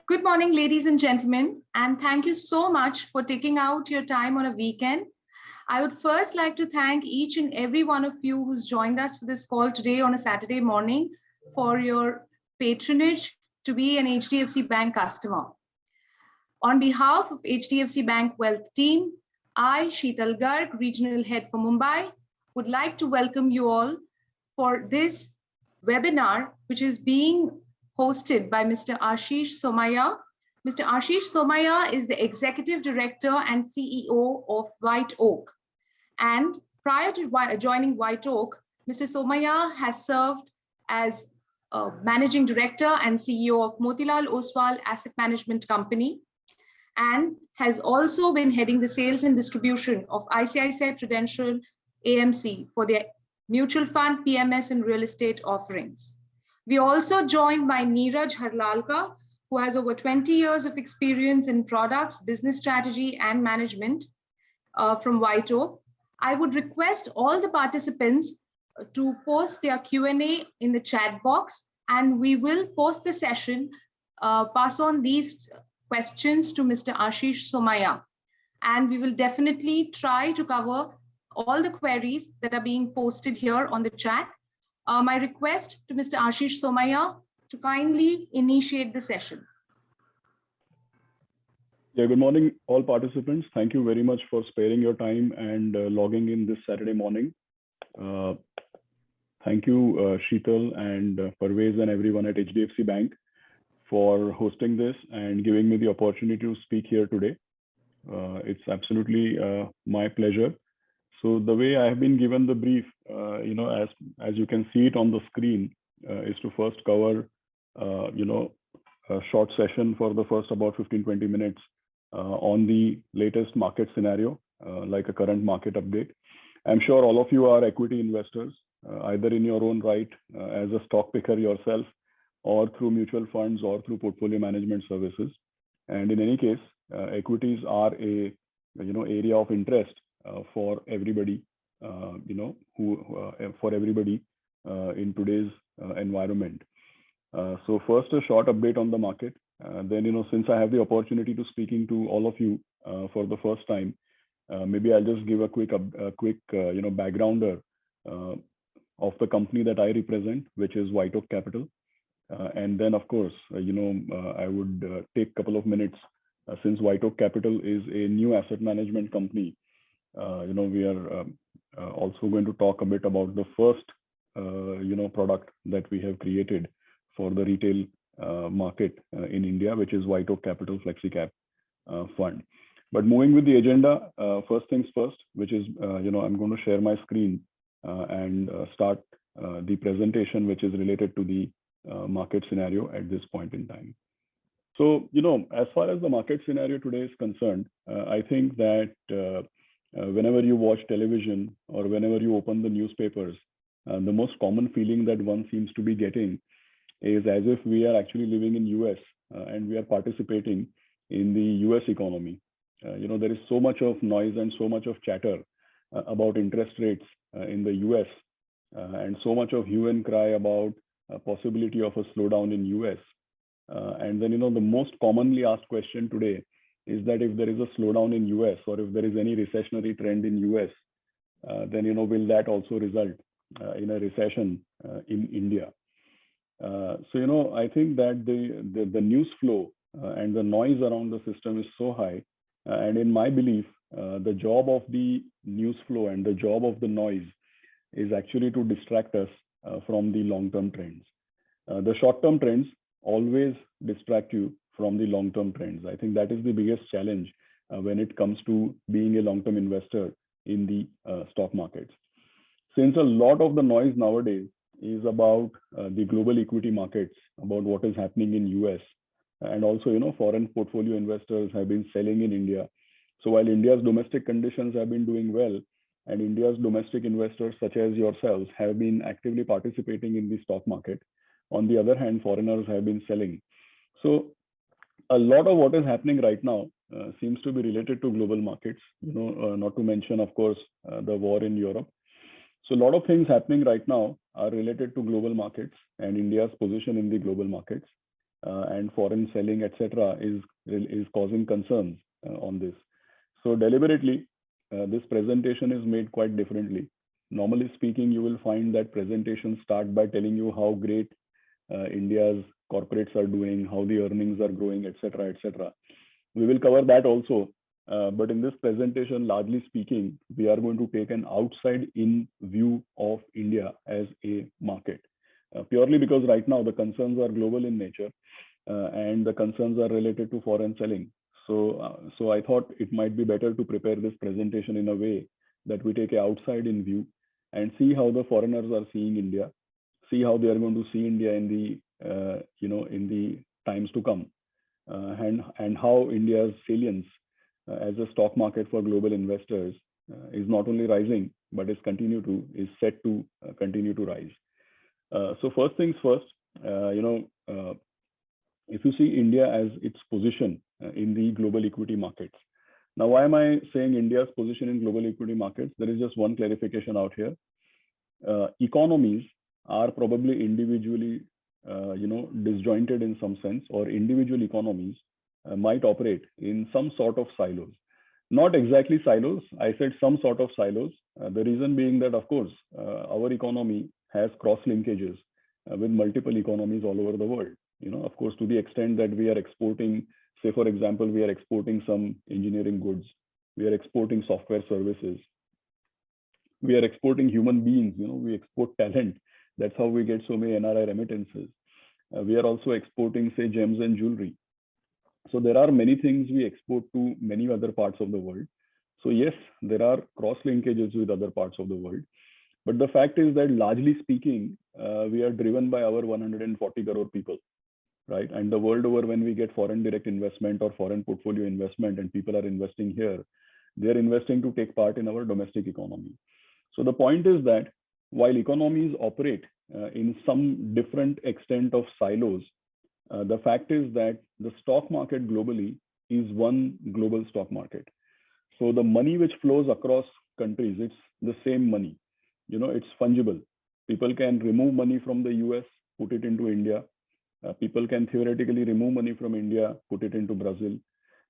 Good morning, ladies and gentlemen, and thank you so much for taking out your time on a weekend. I would first like to thank each and every one of you who's joined us for this call today on a Saturday morning for your patronage to be an HDFC Bank customer. On behalf of HDFC Bank Wealth team, I, Sheetal Garg, Regional Head for Mumbai, would like to welcome you all for this webinar, which is being hosted by Mr. Ashish Somaiya. Mr. Ashish Somaiya is the Executive Director and CEO of WhiteOak. And prior to joining WhiteOak, Mr. Somaiya has served as Managing Director and CEO of Motilal Oswal Asset Management Company, and has also been heading the sales and distribution of ICICI Prudential AMC for their mutual fund, PMS, and real estate offerings. We are also joined by Neeraj Harlalka, who has over 20 years of experience in products, business strategy, and management from WhiteOak. I would request all the participants to post their Q&A in the chat box, and we will post the session, pass on these questions to Mr. Ashish Somaiya. And we will definitely try to cover all the queries that are being posted here on the chat. My request to Mr. Ashish Somaiya to kindly initiate the session. Yeah, good morning, all participants. Thank you very much for sparing your time and logging in this Saturday morning. Thank you, Sheetal and Parvez and everyone at HDFC Bank for hosting this and giving me the opportunity to speak here today. It's absolutely my pleasure. So the way I have been given the brief, as you can see it on the screen, is to first cover, a short session for the first about 15-20 minutes on the latest market scenario, like a current market update. I'm sure all of you are equity investors, either in your own right as a stock picker yourself, or through mutual funds or through portfolio management services. And in any case, equities are a area of interest for everybody, for everybody in today's environment. So first, a short update on the market. Then, since I have the opportunity to speaking to all of you for the first time, maybe I'll just give a quick backgrounder of the company that I represent, which is WhiteOak Capital. And then, of course, I would take a couple of minutes since WhiteOak Capital is a new asset management company. We are also going to talk a bit about the first, product that we have created for the retail market in India, which is WhiteOak Capital Flexi Cap Fund. But moving with the agenda, first things first, which is, I'm going to share my screen and start the presentation, which is related to the market scenario at this point in time. So, as far as the market scenario today is concerned, I think that whenever you watch television or whenever you open the newspapers, the most common feeling that one seems to be getting is as if we are actually living in US and we are participating in the US economy. There is so much of noise and so much of chatter about interest rates in the US and so much of hue and cry about a possibility of a slowdown in US. And then, the most commonly asked question today is that if there is a slowdown in US or if there is any recessionary trend in US, then, will that also result in a recession in India? So, I think that the news flow and the noise around the system is so high. And in my belief, the job of the news flow and the job of the noise is actually to distract us from the long-term trends. The short-term trends always distract you from the long-term trends. I think that is the biggest challenge when it comes to being a long-term investor in the stock markets. Since a lot of the noise nowadays is about the global equity markets, about what is happening in US, and also, foreign portfolio investors have been selling in India. So while India's domestic conditions have been doing well, and India's domestic investors such as yourselves have been actively participating in the stock market, on the other hand, foreigners have been selling. So a lot of what is happening right now seems to be related to global markets, not to mention, of course, the war in Europe. So a lot of things happening right now are related to global markets and India's position in the global markets. and foreign selling, etc., is causing concerns on this. So deliberately, this presentation is made quite differently. Normally speaking, you will find that presentations start by telling you how great India's corporates are doing, how the earnings are growing, etc., etc. We will cover that also. But in this presentation, largely speaking, we are going to take an outside-in view of India as a market, purely because right now the concerns are global in nature, and the concerns are related to foreign selling. So I thought it might be better to prepare this presentation in a way that we take an outside-in view and see how the foreigners are seeing India, see how they are going to see India in the in the times to come, and how India's salience as a stock market for global investors is not only rising but is set to continue to rise. So first things first, if you see India as its position in the global equity markets. Now, why am I saying India's position in global equity markets? There is just one clarification out here. Economies are probably individually, disjointed in some sense, or individual economies might operate in some sort of silos. Not exactly silos. I said some sort of silos. The reason being that, of course, our economy has cross linkages with multiple economies all over the world. Of course, to the extent that we are exporting, say, for example, we are exporting some engineering goods, we are exporting software services, we are exporting human beings, we export talent. That's how we get so many NRI remittances. We are also exporting, say, gems and jewelry. So there are many things we export to many other parts of the world. So yes, there are cross linkages with other parts of the world. But the fact is that largely speaking, we are driven by our 140 crore people, right? And the world over, when we get foreign direct investment or foreign portfolio investment and people are investing here, they are investing to take part in our domestic economy. So the point is that while economies operate in some different extent of silos, the fact is that the stock market globally is one global stock market. So the money which flows across countries, it's the same money. It's fungible. People can remove money from the US, put it into India. People can theoretically remove money from India, put it into Brazil.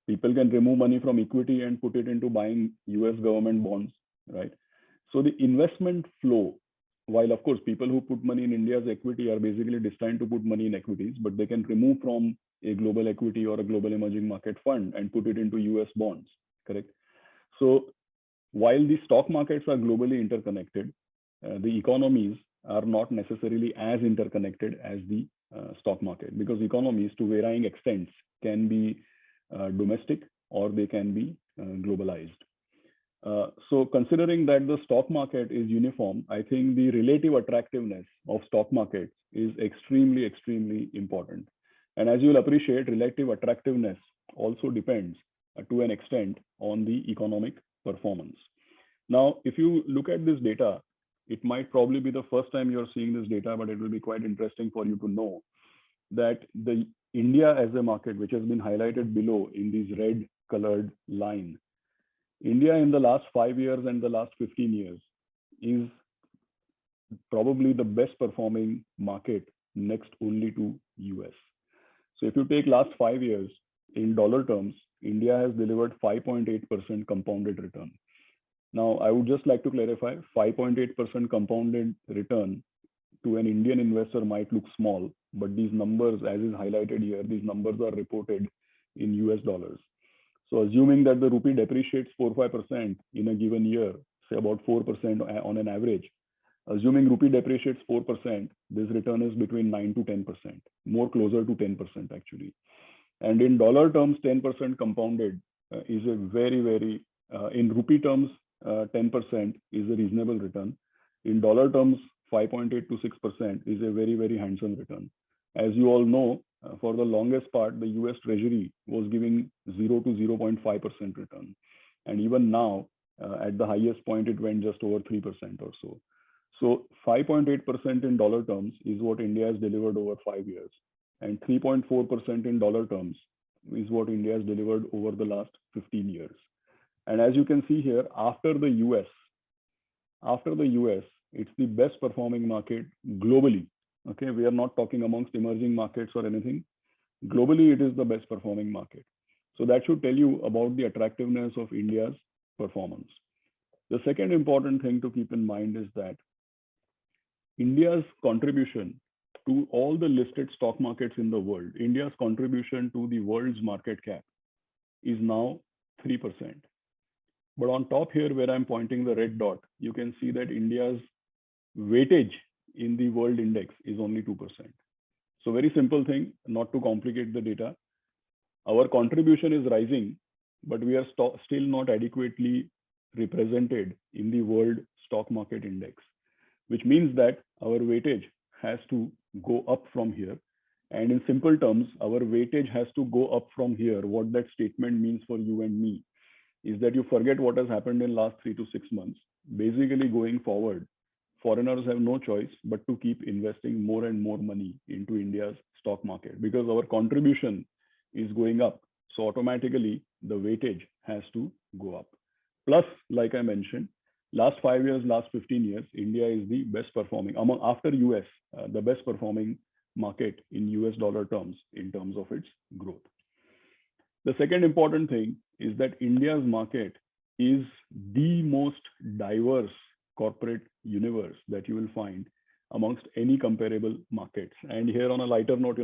People can remove money from equity and put it into buying US government bonds, right? So the investment flow, while of course people who put money in India's equity are basically destined to put money in equities, but they can remove from a global equity or a global emerging market fund and put it into US bonds, correct? So while the stock markets are globally interconnected, the economies are not necessarily as interconnected as the stock market, because economies to varying extents can be domestic or they can be globalized. So considering that the stock market is uniform, I think the relative attractiveness of stock markets is extremely, extremely important. And as you'll appreciate, relative attractiveness also depends to an extent on the economic performance. Now, if you look at this data, it might probably be the first time you're seeing this data, but it will be quite interesting for you to know that the India as a market, which has been highlighted below in this red colored line, India in the last 5 years and the last 15 years is probably the best performing market next only to US. So if you take last 5 years in dollar terms, India has delivered 5.8% compounded return. Now, I would just like to clarify, 5.8% compounded return to an Indian investor might look small, but these numbers, as is highlighted here, these numbers are reported in US dollars. So assuming that the rupee depreciates 4-5% in a given year, say about 4% on an average, assuming rupee depreciates 4%, this return is between 9 to 10%, more closer to 10% actually. And in dollar terms, 10% compounded is a very, very, in rupee terms, 10% is a reasonable return. In dollar terms, 5.8 to 6% is a very, very handsome return. As you all know, for the longest part, the US Treasury was giving 0 to 0.5% return. And even now, at the highest point, it went just over 3% or so. So 5.8% in dollar terms is what India has delivered over 5 years. And 3.4% in dollar terms is what India has delivered over the last 15 years. And as you can see here, after the US, it's the best performing market globally. Okay, we are not talking amongst emerging markets or anything. Globally, it is the best performing market. So that should tell you about the attractiveness of India's performance. The second important thing to keep in mind is that India's contribution to all the listed stock markets in the world, India's contribution to the world's market cap is now 3%. But on top here, where I'm pointing the red dot, you can see that India's weightage in the world index is only 2%. So very simple thing, not to complicate the data. Our contribution is rising, but we are still not adequately represented in the world stock market index, which means that our weightage has to go up from here. And in simple terms, our weightage has to go up from here. What that statement means for you and me is that you forget what has happened in last 3 to 6 months. Basically, going forward, foreigners have no choice but to keep investing more and more money into India's stock market because our contribution is going up. So automatically, the weightage has to go up. Plus, like I mentioned, last 5 years, last 15 years, India is the best performing, after US, the best performing market in US dollar terms in terms of its growth. The second important thing is that India's market is the most diverse corporate universe that you will find amongst any comparable markets. And here on a lighter note,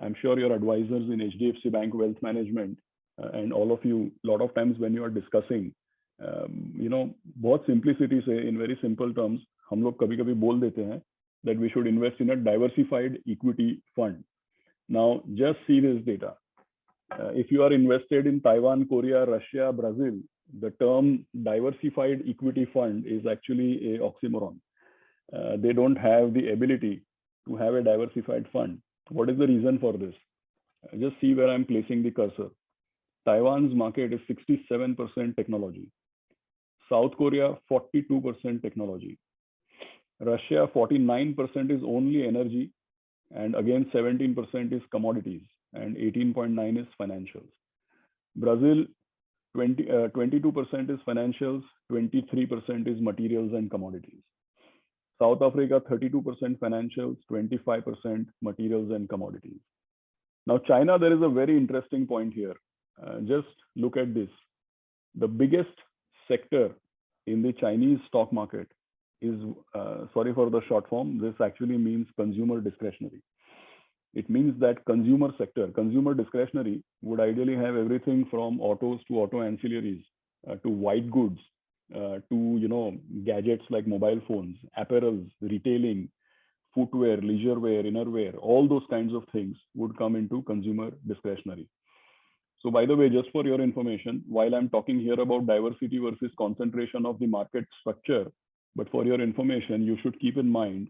I'm sure your advisors in HDFC Bank Wealth Management and all of you, a lot of times when you are discussing, बहुत simplicity से in very simple terms, हम लोग कभी-कभी बोल देते हैं that we should invest in a diversified equity fund. Now, just see this data. If you are invested in Taiwan, Korea, Russia, Brazil, the term diversified equity fund is actually a oxymoron. They don't have the ability to have a diversified fund. What is the reason for this? Just see where I'm placing the cursor. Taiwan's market is 67% technology. South Korea, 42% technology. Russia, 49% is only energy. And again, 17% is commodities and 18.9 is financials. Brazil, 22% is financials, 23% is materials and commodities. South Africa, 32% financials, 25% materials and commodities. Now, China, there is a very interesting point here. Just look at this. The biggest sector in the Chinese stock market is, sorry for the short form, this actually means consumer discretionary. It means that consumer sector, consumer discretionary would ideally have everything from autos to auto ancillaries to white goods to gadgets like mobile phones, apparels, retailing, footwear, leisure wear, innerwear, all those kinds of things would come into consumer discretionary. So by the way, just for your information, while I'm talking here about diversity versus concentration of the market structure, but for your information, you should keep in mind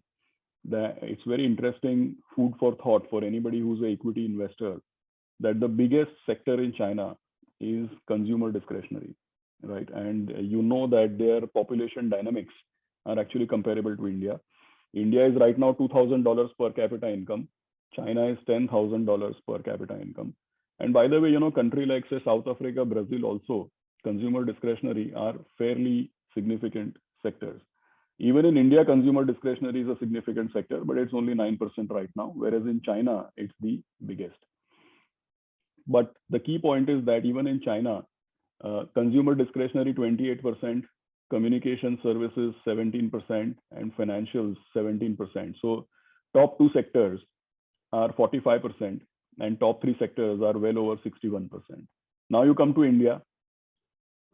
that it's very interesting food for thought for anybody who's an equity investor, that the biggest sector in China is consumer discretionary, right? And you know that their population dynamics are actually comparable to India. India is right now $2,000 per capita income. China is $10,000 per capita income. And by the way, country like say South Africa, Brazil also, consumer discretionary are fairly significant sectors. Even in India, consumer discretionary is a significant sector, but it's only 9% right now, whereas in China, it's the biggest. But the key point is that even in China, consumer discretionary 28%, communication services 17%, and financials 17%. So top two sectors are 45%, and top three sectors are well over 61%. Now you come to India,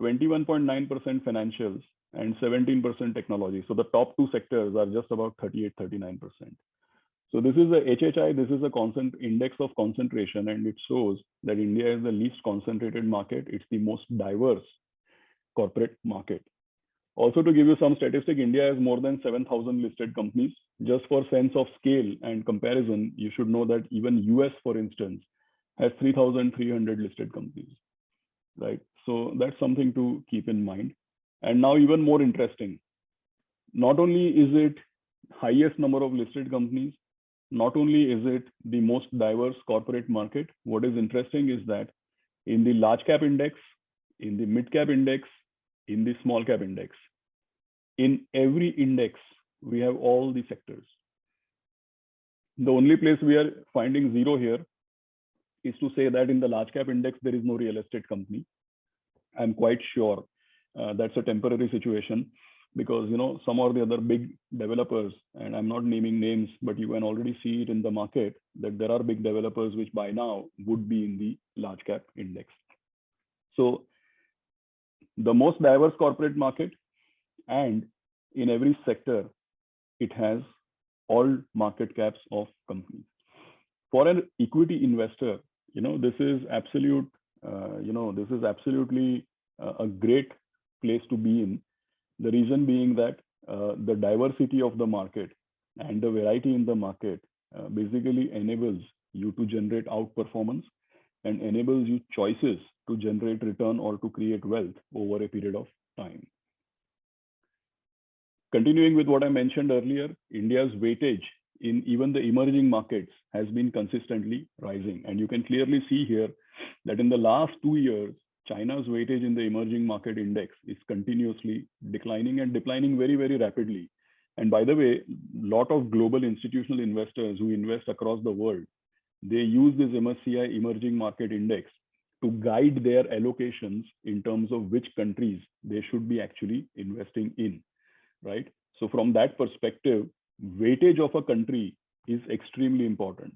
21.9% financials, and 17% technology. So the top two sectors are just about 38, 39%. So this is a HHI, this is a constant index of concentration, and it shows that India is the least concentrated market. It's the most diverse corporate market. Also, to give you some statistic, India has more than 7,000 listed companies. Just for sense of scale and comparison, you should know that even US, for instance, has 3,300 listed companies, right? So that's something to keep in mind. And now even more interesting, not only is it highest number of listed companies, not only is it the most diverse corporate market, what is interesting is that in the large cap index, in the mid cap index, in the small cap index, in every index, we have all the sectors. The only place we are finding zero here is to say that in the large cap index, there is no real estate company. I'm quite sure that's a temporary situation because, some or the other big developers, and I'm not naming names, but you can already see it in the market that there are big developers which by now would be in the large cap index. So the most diverse corporate market, and in every sector, it has all market caps of companies. For an equity investor, this is absolutely a great place to be in. The reason being that the diversity of the market and the variety in the market basically enables you to generate outperformance and enables you choices to generate return or to create wealth over a period of time. Continuing with what I mentioned earlier, India's weightage in even the emerging markets has been consistently rising. And you can clearly see here that in the last 2 years, China's weightage in the emerging market index is continuously declining and declining very, very rapidly. And by the way, a lot of global institutional investors who invest across the world, they use this MSCI emerging market index to guide their allocations in terms of which countries they should be actually investing in, right? So from that perspective, weightage of a country is extremely important.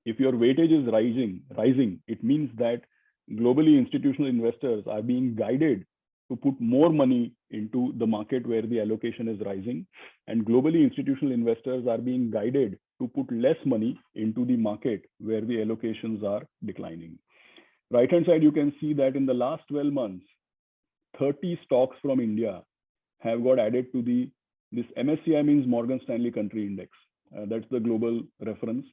If your weightage is rising, it means that globally institutional investors are being guided to put more money into the market where the allocation is rising, and globally institutional investors are being guided to put less money into the market where the allocations are declining. Right hand side, you can see that in the last 12 months, 30 stocks from India have got added to this MSCI means Morgan Stanley Country Index. That's the global reference.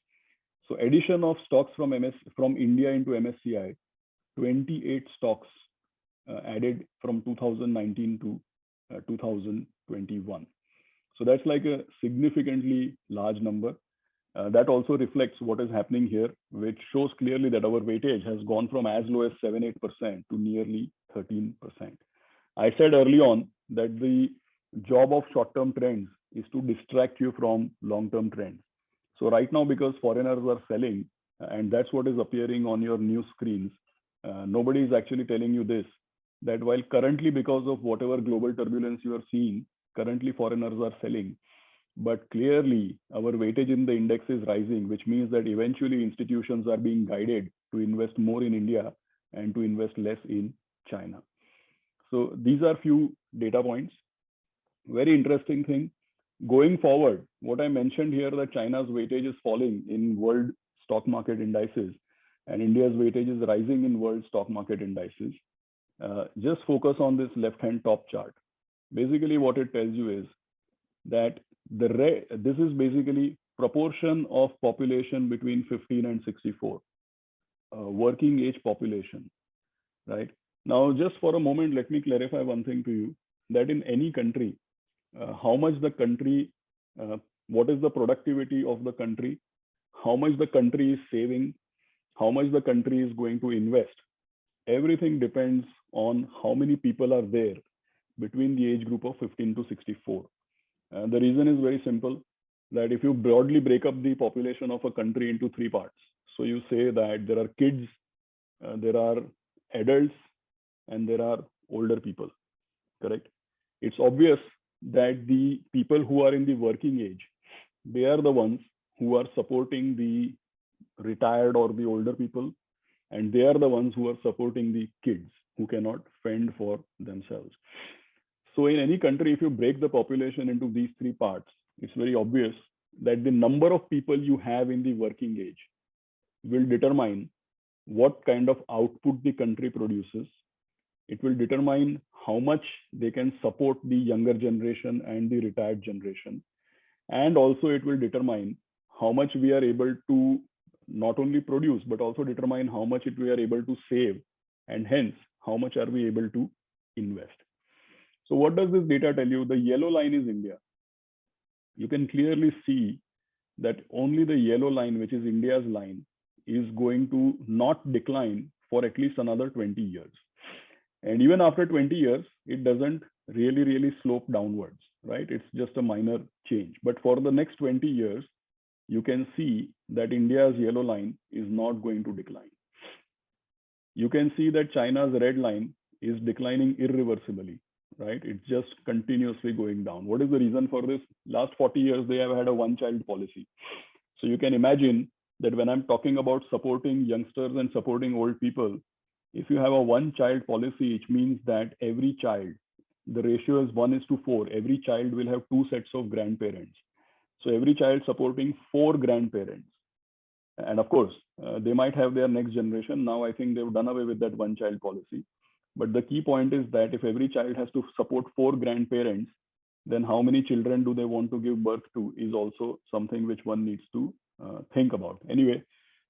So addition of stocks from India into MSCI, 28 stocks added from 2019 to 2021. So that's like a significantly large number. That also reflects what is happening here, which shows clearly that our weightage has gone from as low as 7-8% to nearly 13%. I said early on that the job of short-term trends is to distract you from long-term trends. So right now, because foreigners are selling, and that's what is appearing on your news screens, nobody is actually telling you this, that while currently, because of whatever global turbulence you are seeing, currently foreigners are selling, but clearly our weightage in the index is rising, which means that eventually institutions are being guided to invest more in India and to invest less in China. So these are few data points. Very interesting thing. Going forward, what I mentioned here that China's weightage is falling in world stock market indices and India's weightage is rising in world stock market indices. Just focus on this left-hand top chart. Basically, what it tells you is that this is basically proportion of population between 15 and 64, working age population, right? Now, just for a moment, let me clarify one thing to you, that in any country, how much the country, what is the productivity of the country, how much the country is saving, how much the country is going to invest. Everything depends on how many people are there between the age group of 15 to 64. The reason is very simple, that if you broadly break up the population of a country into 3 parts, so you say that there are kids, there are adults, and there are older people, correct? It's obvious that the people who are in the working age, they are the ones who are supporting the retired or the older people, and they are the ones who are supporting the kids who cannot fend for themselves. So in any country, if you break the population into these 3 parts, it's very obvious that the number of people you have in the working age will determine what kind of output the country produces. It will determine how much they can support the younger generation and the retired generation. And also it will determine how much we are able to not only produce, but also determine how much we are able to save, and hence how much are we able to invest. So what does this data tell you? The yellow line is India. You can clearly see that only the yellow line, which is India's line, is going to not decline for at least another 20 years. And even after 20 years, it doesn't really slope downwards, right? It's just a minor change. But for the next 20 years, you can see that India's yellow line is not going to decline. you can see that China's red line is declining irreversibly, right? It's just continuously going down. What is the reason for this? Last 40 years, they have had a one-child policy. So you can imagine that when I'm talking about supporting youngsters and supporting old people, if you have a one-child policy, it means that every child, the ratio is 1:4. Every child will have two sets of grandparents. So every child supporting four grandparents. And of course, they might have their next generation. Now I think they've done away with that one-child policy. But the key point is that if every child has to support four grandparents, then how many children do they want to give birth to is also something which one needs to think about. Anyway,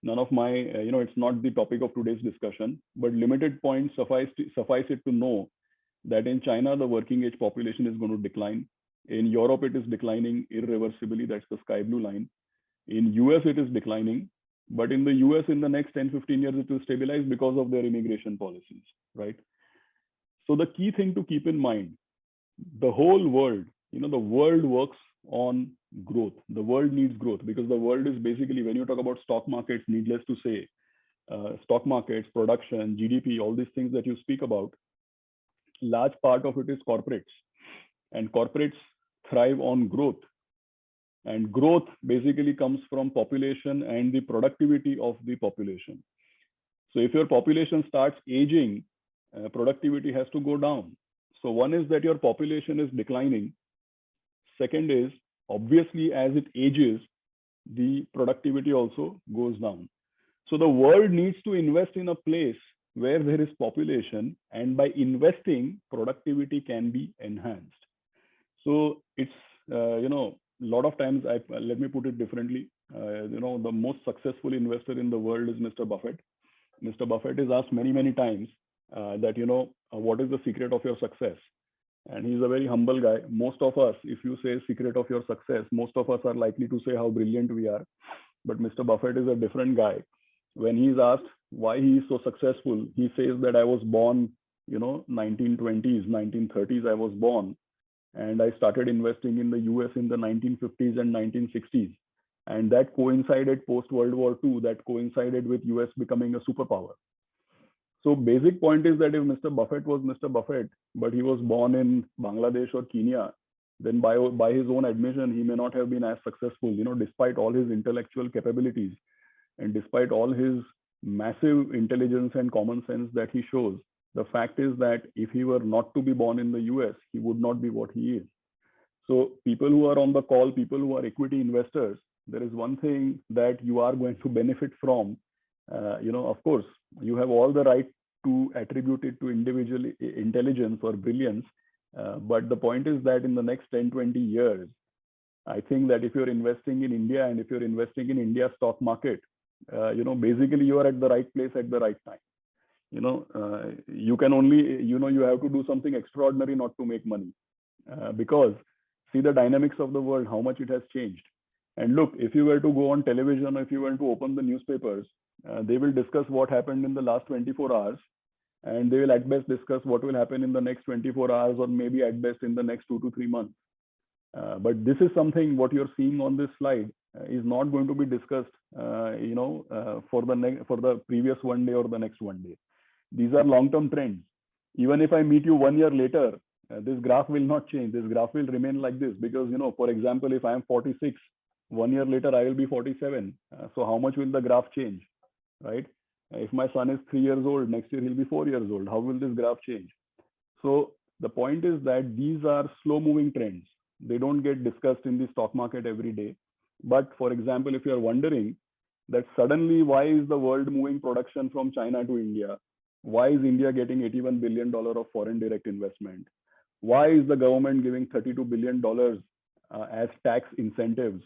none of my, it's not the topic of today's discussion, but limited points suffice it to know that in China, the working age population is going to decline. In Europe, it is declining irreversibly. That's the sky blue line. In US, it is declining. But in the US, in the next 10-15 years, it will stabilize because of their immigration policies, right? So the key thing to keep in mind, the whole world, the world works on growth. The world needs growth because the world is basically, when you talk about stock markets, needless to say, stock markets, production, GDP, all these things that you speak about, large part of it is corporates. And corporates thrive on growth. And growth basically comes from population and the productivity of the population. So if your population starts aging, productivity has to go down. So one is that your population is declining. Second is, obviously, as it ages, the productivity also goes down. So the world needs to invest in a place where there is population, and by investing, productivity can be enhanced. So it's, a lot of times, let me put it differently. The most successful investor in the world is Mr. Buffett. Mr. Buffett is asked many, many times that, what is the secret of your success? And he's a very humble guy. Most of us, if you say secret of your success, most of us are likely to say how brilliant we are. But Mr. Buffett is a different guy. When he's asked why he is so successful, he says that I was born, 1920s, 1930s, I was born. And I started investing in the US in the 1950s and 1960s. And that coincided post-World War II, that coincided with US becoming a superpower. So basic point is that if Mr. Buffett was Mr. Buffett, but he was born in Bangladesh or Kenya, then by his own admission, he may not have been as successful, despite all his intellectual capabilities and despite all his massive intelligence and common sense that he shows. The fact is that if he were not to be born in the US, he would not be what he is. So people who are on the call, people who are equity investors, there is one thing that you are going to benefit from. Of course, you have all the right to attribute it to individual intelligence or brilliance. But the point is that in the next 10, 20 years, I think that if you're investing in India and if you're investing in India's stock market, basically you are at the right place at the right time. You can only, you have to do something extraordinary not to make money. Because see the dynamics of the world, how much it has changed. And look, if you were to go on television, or if you were to open the newspapers, they will discuss what happened in the last 24 hours. And they will at best discuss what will happen in the next 24 hours, or maybe at best in the next 2 to 3 months. But this is something, what you're seeing on this slide is not going to be discussed, for the previous one day or the next one day. These are long-term trends. Even if I meet you 1 year later, this graph will not change. This graph will remain like this because, for example, if I am 46, 1 year later, I will be 47. So how much will the graph change, right? If my son is 3 years old, next year he'll be 4 years old. How will this graph change? So the point is that these are slow moving trends. They don't get discussed in the stock market every day. But for example, if you're wondering that suddenly why is the world moving production from China to India? Why is India getting $81 billion of foreign direct investment? Why is the government giving $32 billion as tax incentives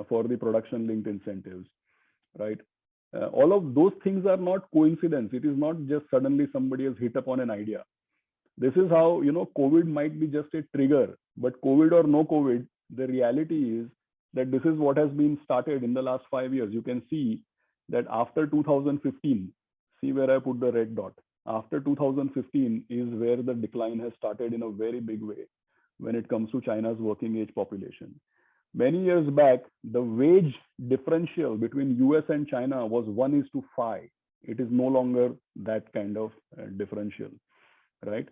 for the production linked incentives, right? All of those things are not coincidence. It is not just suddenly somebody has hit upon an idea. This is how, COVID might be just a trigger, but COVID or no COVID, the reality is that this is what has been started in the last 5 years. You can see that after 2015, see where I put the red dot. After 2015 is where the decline has started in a very big way when it comes to China's working age population. Many years back, the wage differential between US and China was 1:5. It is no longer that kind of differential, right?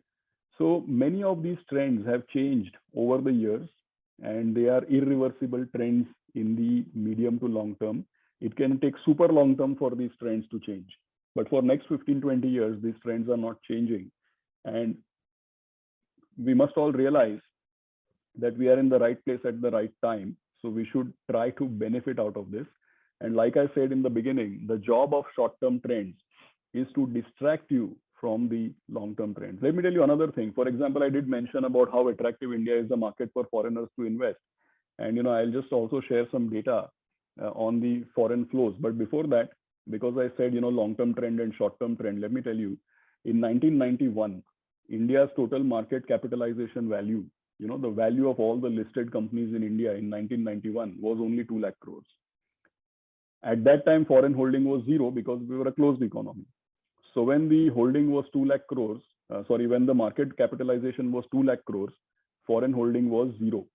So many of these trends have changed over the years, and they are irreversible trends in the medium to long term. It can take super long term for these trends to change. But for next 15, 20 years, these trends are not changing. And we must all realize that we are in the right place at the right time. So we should try to benefit out of this. And like I said in the beginning, the job of short-term trends is to distract you from the long-term trends. Let me tell you another thing. For example, I did mention about how attractive India is the market for foreigners to invest. And I'll just also share some data on the foreign flows. But before that, because I said long-term trend and short-term trend, let me tell you, in 1991, India's total market capitalization value, the value of all the listed companies in India in 1991 was only 2 lakh crores. At that time, foreign holding was zero because we were a closed economy. So when the holding was 2 lakh crores, when the market capitalization was 2 lakh crores, foreign holding was zero.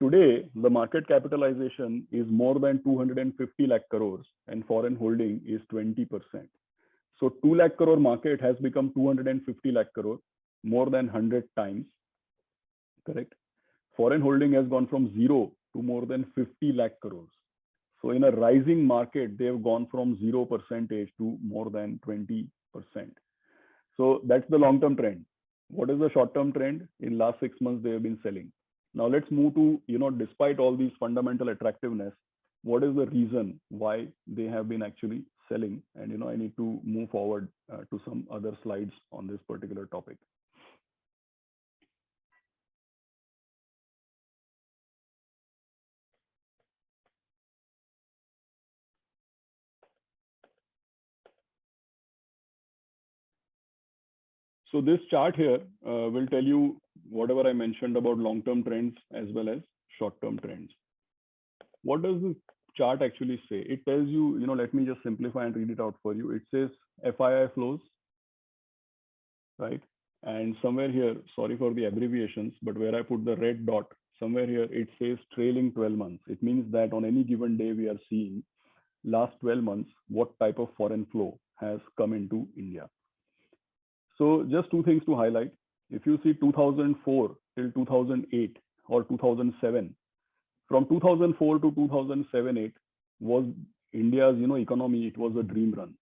Today, the market capitalization is more than 250 lakh crores and foreign holding is 20%. So 2 lakh crore market has become 250 lakh crore, more than 100 times, correct? Foreign holding has gone from zero to more than 50 lakh crores. So in a rising market, they have gone from 0% to more than 20%. So that's the long-term trend. What is the short-term trend? In last 6 months, they have been selling. Now let's move to, despite all these fundamental attractiveness, what is the reason why they have been actually selling? And, I need to move forward to some other slides on this particular topic. So this chart here will tell you whatever I mentioned about long-term trends as well as short-term trends. What does this chart actually say? It tells you, let me just simplify and read it out for you. It says FII flows, right? And somewhere here, sorry for the abbreviations, but where I put the red dot, somewhere here it says trailing 12 months. It means that on any given day, we are seeing last 12 months, what type of foreign flow has come into India. So just two things to highlight. If you see 2004 till 2008 or 2007, from 2004 to 2007-8 was India's economy. It was a dream run.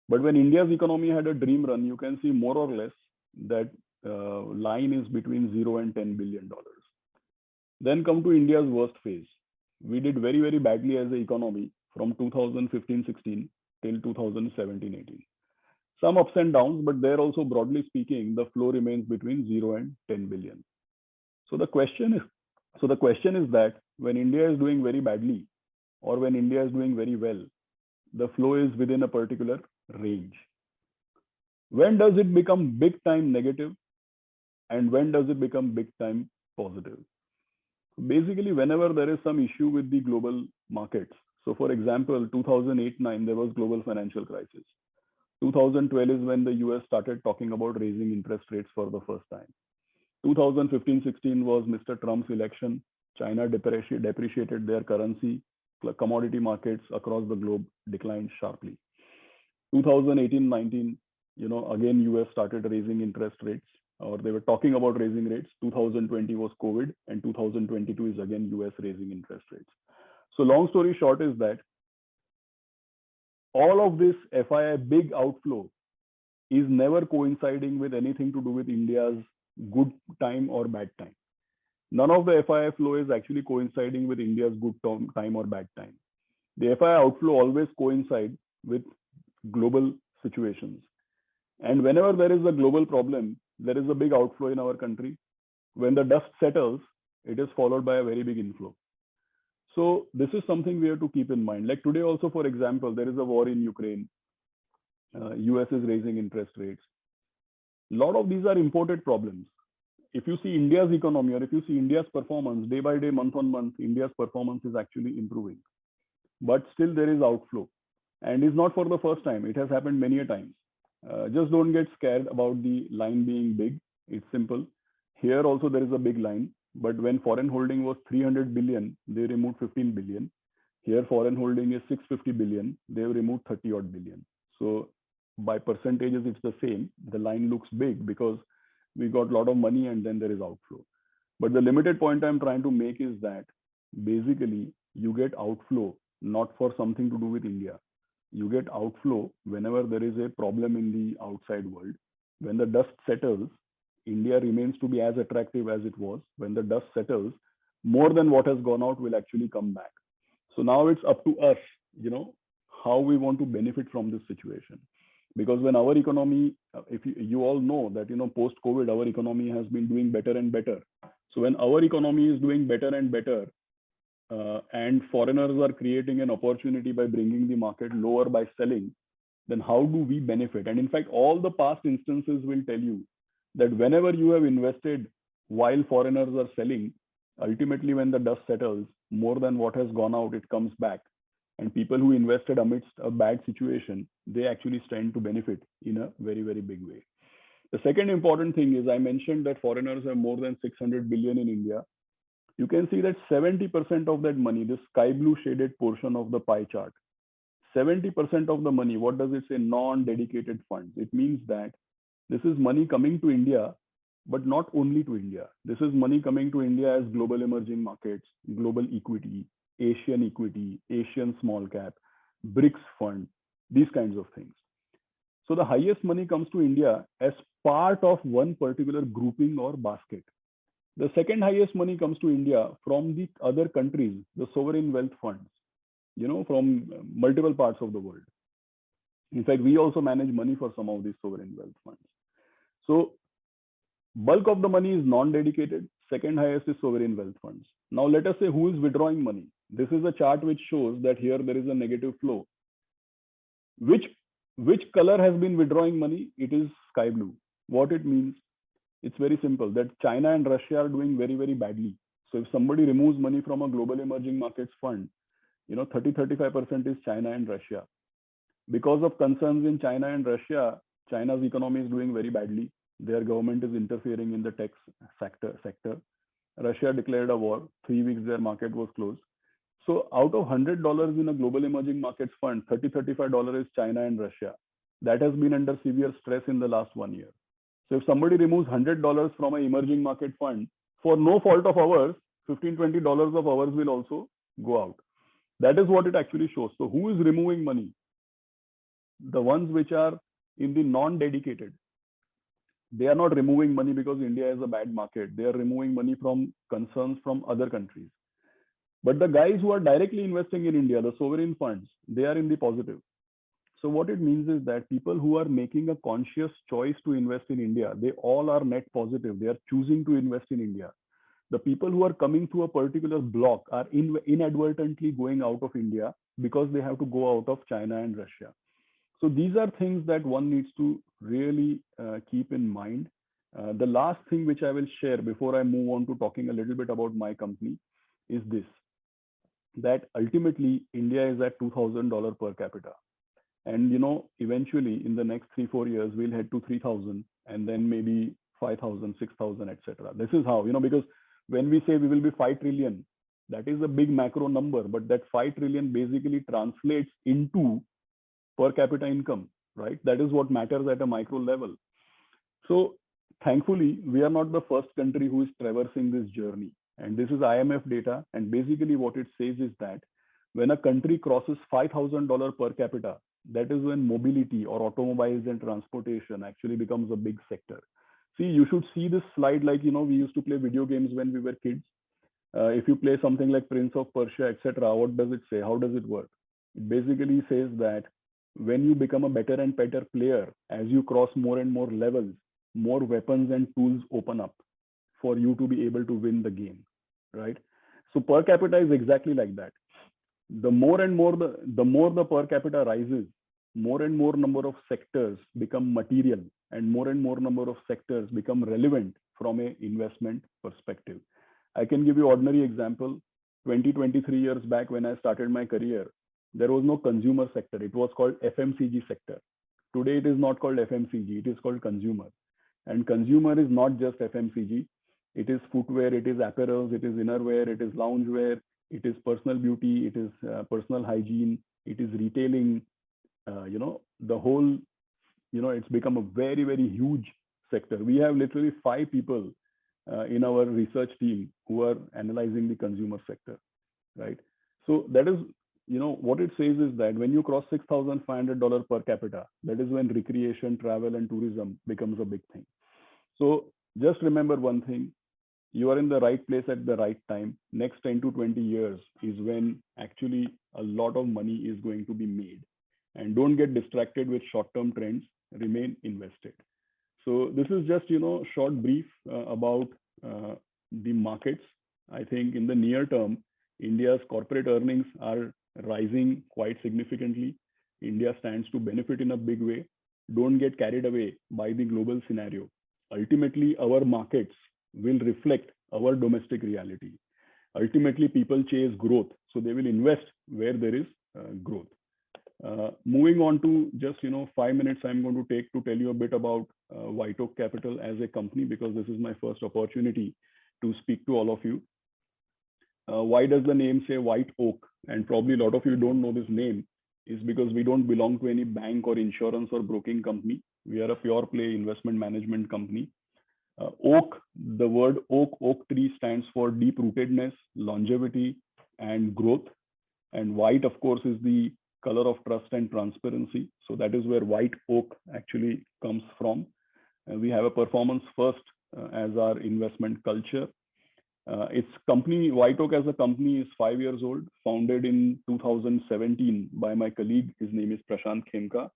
But when India's economy had a dream run, you can see more or less that line is between $0 and $10 billion. Then come to India's worst phase. We did very, very badly as an economy from 2015-16 till 2017-18. Some ups and downs, but there also, broadly speaking, the flow remains between 0 and 10 billion. So the question is that when India is doing very badly or when India is doing very well, the flow is within a particular range. When does it become big time negative and when does it become big time positive? Basically, whenever there is some issue with the global markets. So for example, 2008-9, there was global financial crisis. 2012 is when the US started talking about raising interest rates for the first time. 2015-16 was Mr. Trump's election. China depreciated their currency. Commodity markets across the globe declined sharply. 2018-19, again, US started raising interest rates, or they were talking about raising rates. 2020 was COVID, and 2022 is again US raising interest rates. So long story short is that all of this FII big outflow is never coinciding with anything to do with India's good time or bad time. None of the FII flow is actually coinciding with India's good time or bad time. The FII outflow always coincides with global situations. And whenever there is a global problem, there is a big outflow in our country. When the dust settles, it is followed by a very big inflow. So this is something we have to keep in mind. Like today also, for example, there is a war in Ukraine. US is raising interest rates. A lot of these are imported problems. If you see India's economy or if you see India's performance, day by day, month on month, India's performance is actually improving. But still there is outflow. And it's not for the first time. It has happened many a times. Just don't get scared about the line being big. It's simple. Here also there is a big line. But when foreign holding was 300 billion, they removed 15 billion. Here, foreign holding is 650 billion. They've removed 30 odd billion. So by percentages, it's the same. The line looks big because we got a lot of money and then there is outflow. But the limited point I'm trying to make is that basically you get outflow not for something to do with India. You get outflow whenever there is a problem in the outside world. When the dust settles, India remains to be as attractive as it was. When the dust settles, more than what has gone out will actually come back. So now it's up to us, how we want to benefit from this situation. Because when our economy, if you all know that, post COVID, our economy has been doing better and better. So when our economy is doing better and better, and foreigners are creating an opportunity by bringing the market lower by selling, then how do we benefit? And in fact, all the past instances will tell you that whenever you have invested while foreigners are selling, ultimately when the dust settles, more than what has gone out, it comes back. And people who invested amidst a bad situation, they actually stand to benefit in a very, very big way. The second important thing is I mentioned that foreigners have more than 600 billion in India. You can see that 70% of that money, this sky blue shaded portion of the pie chart, 70% of the money, what does it say? Non-dedicated funds. It means that this is money coming to India, but not only to India. This is money coming to India as global emerging markets, global equity, Asian small cap, BRICS fund, these kinds of things. So the highest money comes to India as part of one particular grouping or basket. The second highest money comes to India from the other countries, the sovereign wealth funds, from multiple parts of the world. In fact, we also manage money for some of these sovereign wealth funds. So bulk of the money is non-dedicated. Second highest is sovereign wealth funds. Now let us say who is withdrawing money. This is a chart which shows that here there is a negative flow. Which color has been withdrawing money? It is sky blue. What it means? It's very simple, that China and Russia are doing very, very badly. So if somebody removes money from a global emerging markets fund, 30-35% is China and Russia. Because of concerns in China and Russia, China's economy is doing very badly. Their government is interfering in the tech sector. Russia declared a war. 3 weeks their market was closed. So out of $100 in a global emerging markets fund, $30-35 is China and Russia. That has been under severe stress in the last 1 year. So if somebody removes $100 from an emerging market fund, for no fault of ours, $15-20 of ours will also go out. That is what it actually shows. So who is removing money? The ones which are in the non-dedicated. They are not removing money because India is a bad market. They are removing money from concerns from other countries. But the guys who are directly investing in India, the sovereign funds, they are in the positive. So what it means is that people who are making a conscious choice to invest in India, they all are net positive. They are choosing to invest in India. The people who are coming to a particular block are inadvertently going out of India because they have to go out of China and Russia. So these are things that one needs to really keep in mind. The last thing which I will share before I move on to talking a little bit about my company is this, that ultimately India is at $2,000 per capita. And, eventually in the next 3-4 years, we'll head to 3,000 and then maybe 5,000, 6,000, etc. This is how, because when we say we will be 5 trillion, that is a big macro number, but that 5 trillion basically translates into per capita income, right? That is what matters at a micro level. So thankfully, we are not the first country who is traversing this journey. And this is IMF data. And basically what it says is that when a country crosses $5,000 per capita, that is when mobility or automobiles and transportation actually becomes a big sector. See, you should see this slide like, we used to play video games when we were kids. If you play something like Prince of Persia, etc., what does it say? How does it work? It basically says that when you become a better and better player, as you cross more and more levels, more weapons and tools open up for you to be able to win the game, right? So per capita is exactly like that. The more and more the per capita rises, more and more number of sectors become material and more number of sectors become relevant from an investment perspective. I can give you ordinary example. 23 years back when I started my career, there was no consumer sector. It was called FMCG sector. Today it is not called FMCG, it is called consumer. And consumer is not just FMCG. It is footwear, it is apparels, it is innerwear, it is loungewear, it is personal beauty, it is personal hygiene, it is retailing, the whole, it's become a very, very huge sector. We have literally 5 people in our research team who are analyzing the consumer sector, right? So that is, what it says is that when you cross $6,500 per capita, that is when recreation, travel, and tourism becomes a big thing. So just remember one thing, you are in the right place at the right time. Next 10 to 20 years is when actually a lot of money is going to be made. And don't get distracted with short-term trends, remain invested. So this is just, short brief about the markets. I think in the near term, India's corporate earnings are rising quite significantly. India stands to benefit in a big way. Don't get carried away by the global scenario. Ultimately, our markets will reflect our domestic reality. Ultimately, people chase growth, so they will invest where there is growth. Moving on to just 5 minutes, I'm going to take to tell you a bit about WhiteOak Capital as a company, because this is my first opportunity to speak to all of you. Why does the name say WhiteOak? And probably a lot of you don't know this name, is because we don't belong to any bank or insurance or broking company. We are a pure play investment management company. Oak, the word oak tree stands for deep rootedness, longevity, and growth. And white, of course, is the color of trust and transparency. So that is where WhiteOak actually comes from. We have a performance first as our investment culture. Its company, WhiteOak as a company, is 5 years old, founded in 2017 by my colleague. His name is Prashant Khemka.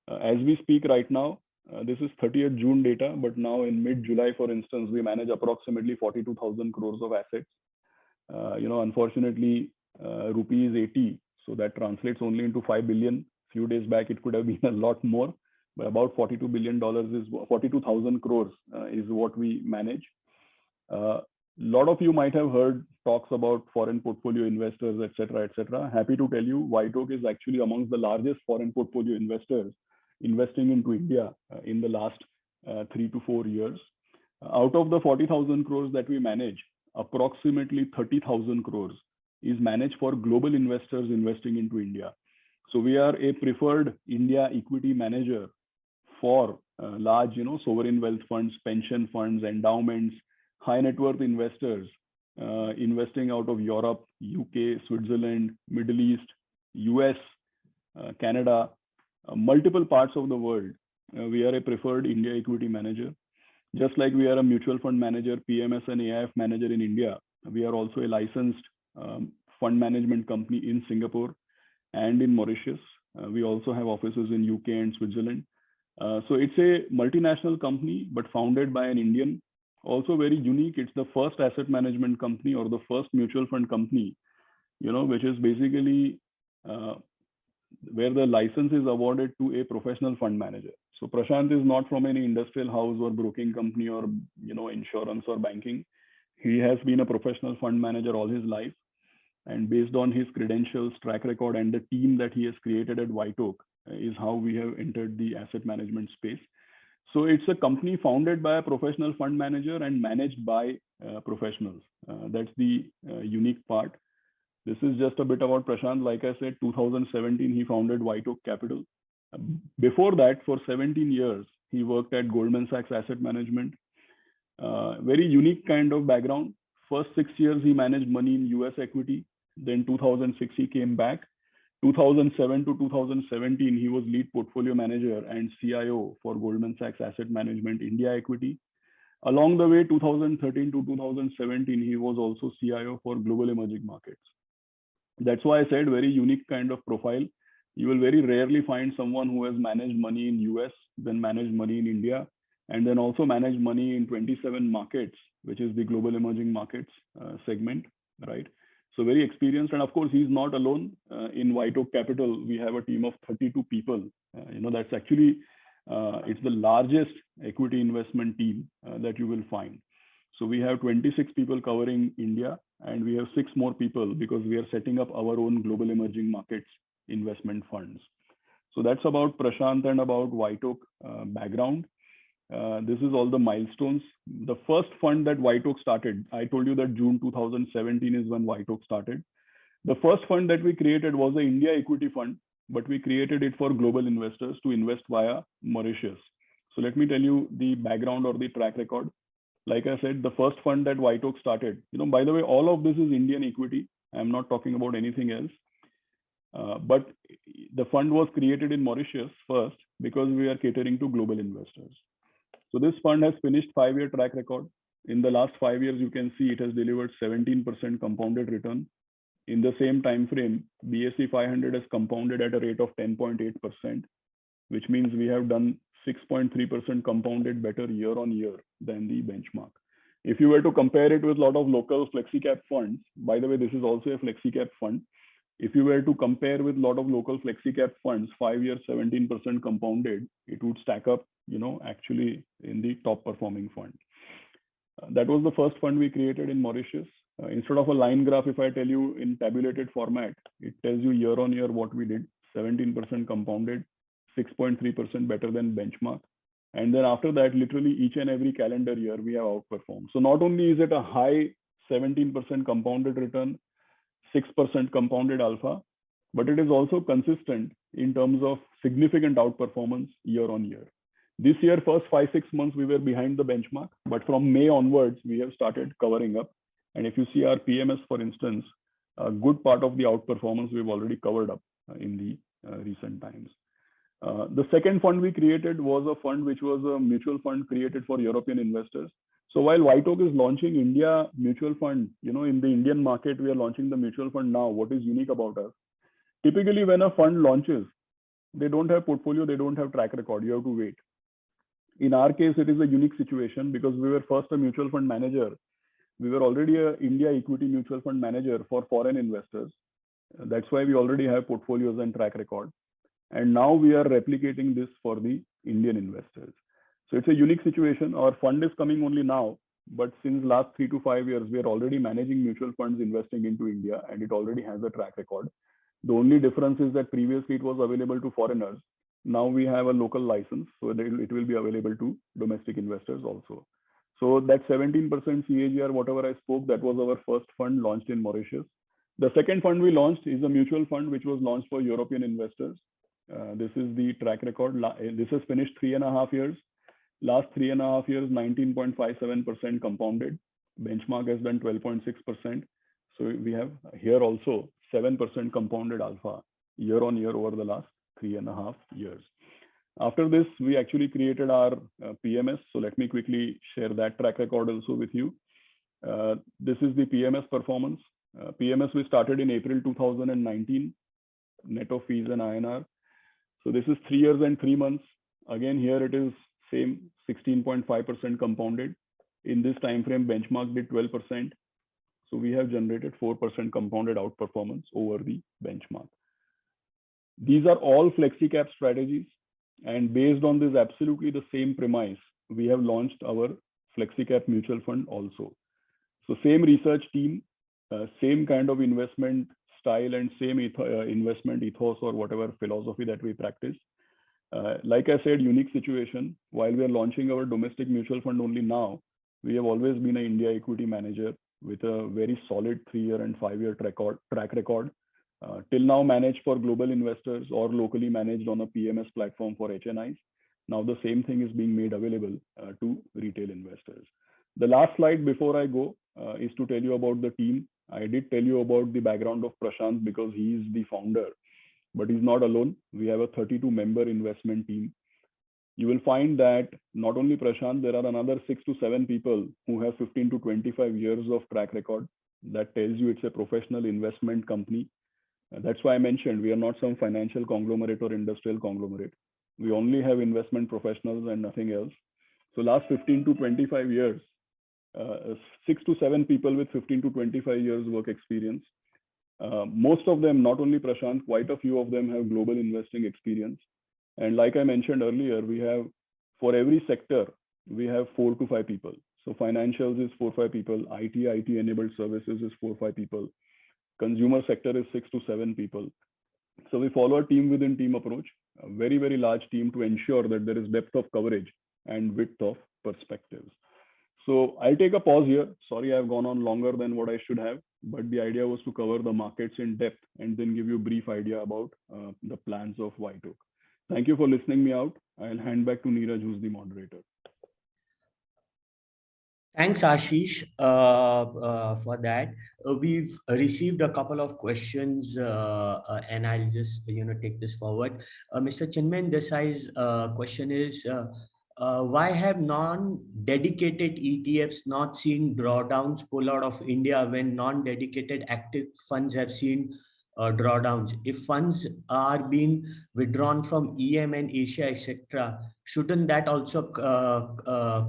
As we speak right now, this is 30th June data, but now in mid-July, for instance, we manage approximately 42,000 crores of assets. Unfortunately, rupees 80, so that translates only into 5 billion. Few days back, it could have been a lot more, but about $42 billion is 42,000 crores is what we manage. A lot of you might have heard talks about foreign portfolio investors, etc., etc. Happy to tell you, WhiteOak is actually amongst the largest foreign portfolio investors investing into India in the last 3 to 4 years. Out of the 40,000 crores that we manage, approximately 30,000 crores is managed for global investors investing into India. So we are a preferred India equity manager for large, sovereign wealth funds, pension funds, endowments, high net worth investors investing out of Europe, UK, Switzerland, Middle East, US, Canada, multiple parts of the world. We are a preferred India equity manager. Just like we are a mutual fund manager, PMS and AIF manager in India, we are also a licensed fund management company in Singapore and in Mauritius. We also have offices in UK and Switzerland. So it's a multinational company, but founded by an Indian. Also very unique. It's the first asset management company or the first mutual fund company, which is basically where the license is awarded to a professional fund manager. So Prashant is not from any industrial house or broking company or insurance or banking. He has been a professional fund manager all his life. And based on his credentials, track record, and the team that he has created at WhiteOak is how we have entered the asset management space. So it's a company founded by a professional fund manager and managed by professionals. That's the unique part. This is just a bit about Prashant. Like I said, 2017, he founded WhiteOak Capital. Before that, for 17 years, he worked at Goldman Sachs Asset Management. Very unique kind of background. First 6 years, he managed money in US equity. Then 2006, he came back. 2007 to 2017, he was lead portfolio manager and CIO for Goldman Sachs Asset Management India Equity. Along the way, 2013 to 2017, he was also CIO for Global Emerging Markets. That's why I said very unique kind of profile. You will very rarely find someone who has managed money in US, then managed money in India, and then also managed money in 27 markets, which is the Global Emerging Markets segment, right? So very experienced. And of course, he's not alone. In WhiteOak Capital, we have a team of 32 people. That's actually, it's the largest equity investment team that you will find. So we have 26 people covering India, and we have 6 more people because we are setting up our own Global Emerging Markets investment funds. So that's about Prashant and about WhiteOak background. This is all the milestones. The first fund that WhiteOak started, I told you that June 2017 is when WhiteOak started. The first fund that we created was the India equity fund, but we created it for global investors to invest via Mauritius. So let me tell you the background or the track record. Like I said, the first fund that WhiteOak started, by the way, all of this is Indian equity. I'm not talking about anything else. But the fund was created in Mauritius first because we are catering to global investors. So this fund has finished 5-year track record. In the last 5 years, you can see it has delivered 17% compounded return. In the same time frame, BSE 500 has compounded at a rate of 10.8%, which means we have done 6.3% compounded better year on year than the benchmark. If you were to compare it with a lot of local flexi cap funds, by the way, this is also a flexi cap fund. If you were to compare with a lot of local flexi cap funds, 5 years, 17% compounded, it would stack up, actually in the top performing fund. That was the first fund we created in Mauritius. Instead of a line graph, if I tell you in tabulated format, it tells you year on year what we did, 17% compounded, 6.3% better than benchmark. And then after that, literally each and every calendar year, we have outperformed. So not only is it a high 17% compounded return, 6% compounded alpha, but it is also consistent in terms of significant outperformance year on year. This year, first 5-6 months, we were behind the benchmark, but from May onwards, we have started covering up. And if you see our PMS, for instance, a good part of the outperformance we've already covered up in the recent times. The second fund we created was a fund which was a mutual fund created for European investors. So while WhiteOak is launching India mutual fund, in the Indian market, we are launching the mutual fund now. What is unique about us? Typically, when a fund launches, they don't have portfolio, they don't have track record. You have to wait. In our case, it is a unique situation because we were first a mutual fund manager. We were already a India equity mutual fund manager for foreign investors. That's why we already have portfolios and track record. And now we are replicating this for the Indian investors. So it's a unique situation. Our fund is coming only now, but since last 3 to 5 years, we are already managing mutual funds investing into India, and it already has a track record. The only difference is that previously it was available to foreigners. Now we have a local license, so it will be available to domestic investors also. So that 17% CAGR, whatever I spoke, that was our first fund launched in Mauritius. The second fund we launched is a mutual fund which was launched for European investors. This is the track record. This has finished 3.5 years. Last 3.5 years, 19.57% compounded. Benchmark has done 12.6%. So we have here also 7% compounded alpha year on year over the last 3.5 years. After this, we actually created our PMS. So let me quickly share that track record also with you. This is the PMS performance. PMS we started in April 2019, net of fees and INR. So this is 3 years and 3 months. Again, here it is same 16.5% compounded. In this time frame, benchmark did 12%. So we have generated 4% compounded outperformance over the benchmark. These are all flexi cap strategies. And based on this absolutely the same premise, we have launched our flexi cap mutual fund also. So same research team, same kind of investment style and same investment ethos or whatever philosophy that we practice. Like I said, unique situation. While we are launching our domestic mutual fund only now, we have always been an India equity manager with a very solid 3-year and 5-year track record. Till now managed for global investors or locally managed on a PMS platform for HNIs. Now the same thing is being made available to retail investors. The last slide before I go is to tell you about the team. I did tell you about the background of Prashant because he is the founder, but he's not alone. We have a 32-member investment team. You will find that not only Prashant, there are another 6 to 7 people who have 15 to 25 years of track record. That tells you it's a professional investment company. That's why I mentioned we are not some financial conglomerate or industrial conglomerate. We only have investment professionals and nothing else. So last 15 to 25 years, 6 to 7 people with 15 to 25 years work experience. Most of them, not only Prashant, quite a few of them have global investing experience. And like I mentioned earlier, we have, for every sector, we have 4 to 5 people. So financials is 4 or 5 people, IT enabled services is 4 or 5 people. Consumer sector is 6 to 7 people. So we follow a team within team approach, a very, very large team to ensure that there is depth of coverage and width of perspectives. So I'll take a pause here. Sorry, I've gone on longer than what I should have. but the idea was to cover the markets in depth and then give you a brief idea about the plans of WhiteOak. Thank you for listening me out. I'll hand back to Neeraj, who's the moderator. Thanks, Ashish, for that. We've received a couple of questions, and I'll just take this forward. Mr. Chinmay Desai's question is, why have non-dedicated ETFs not seen drawdowns pull out of India when non-dedicated active funds have seen drawdowns? If funds are being withdrawn from EM and Asia, etc., shouldn't that also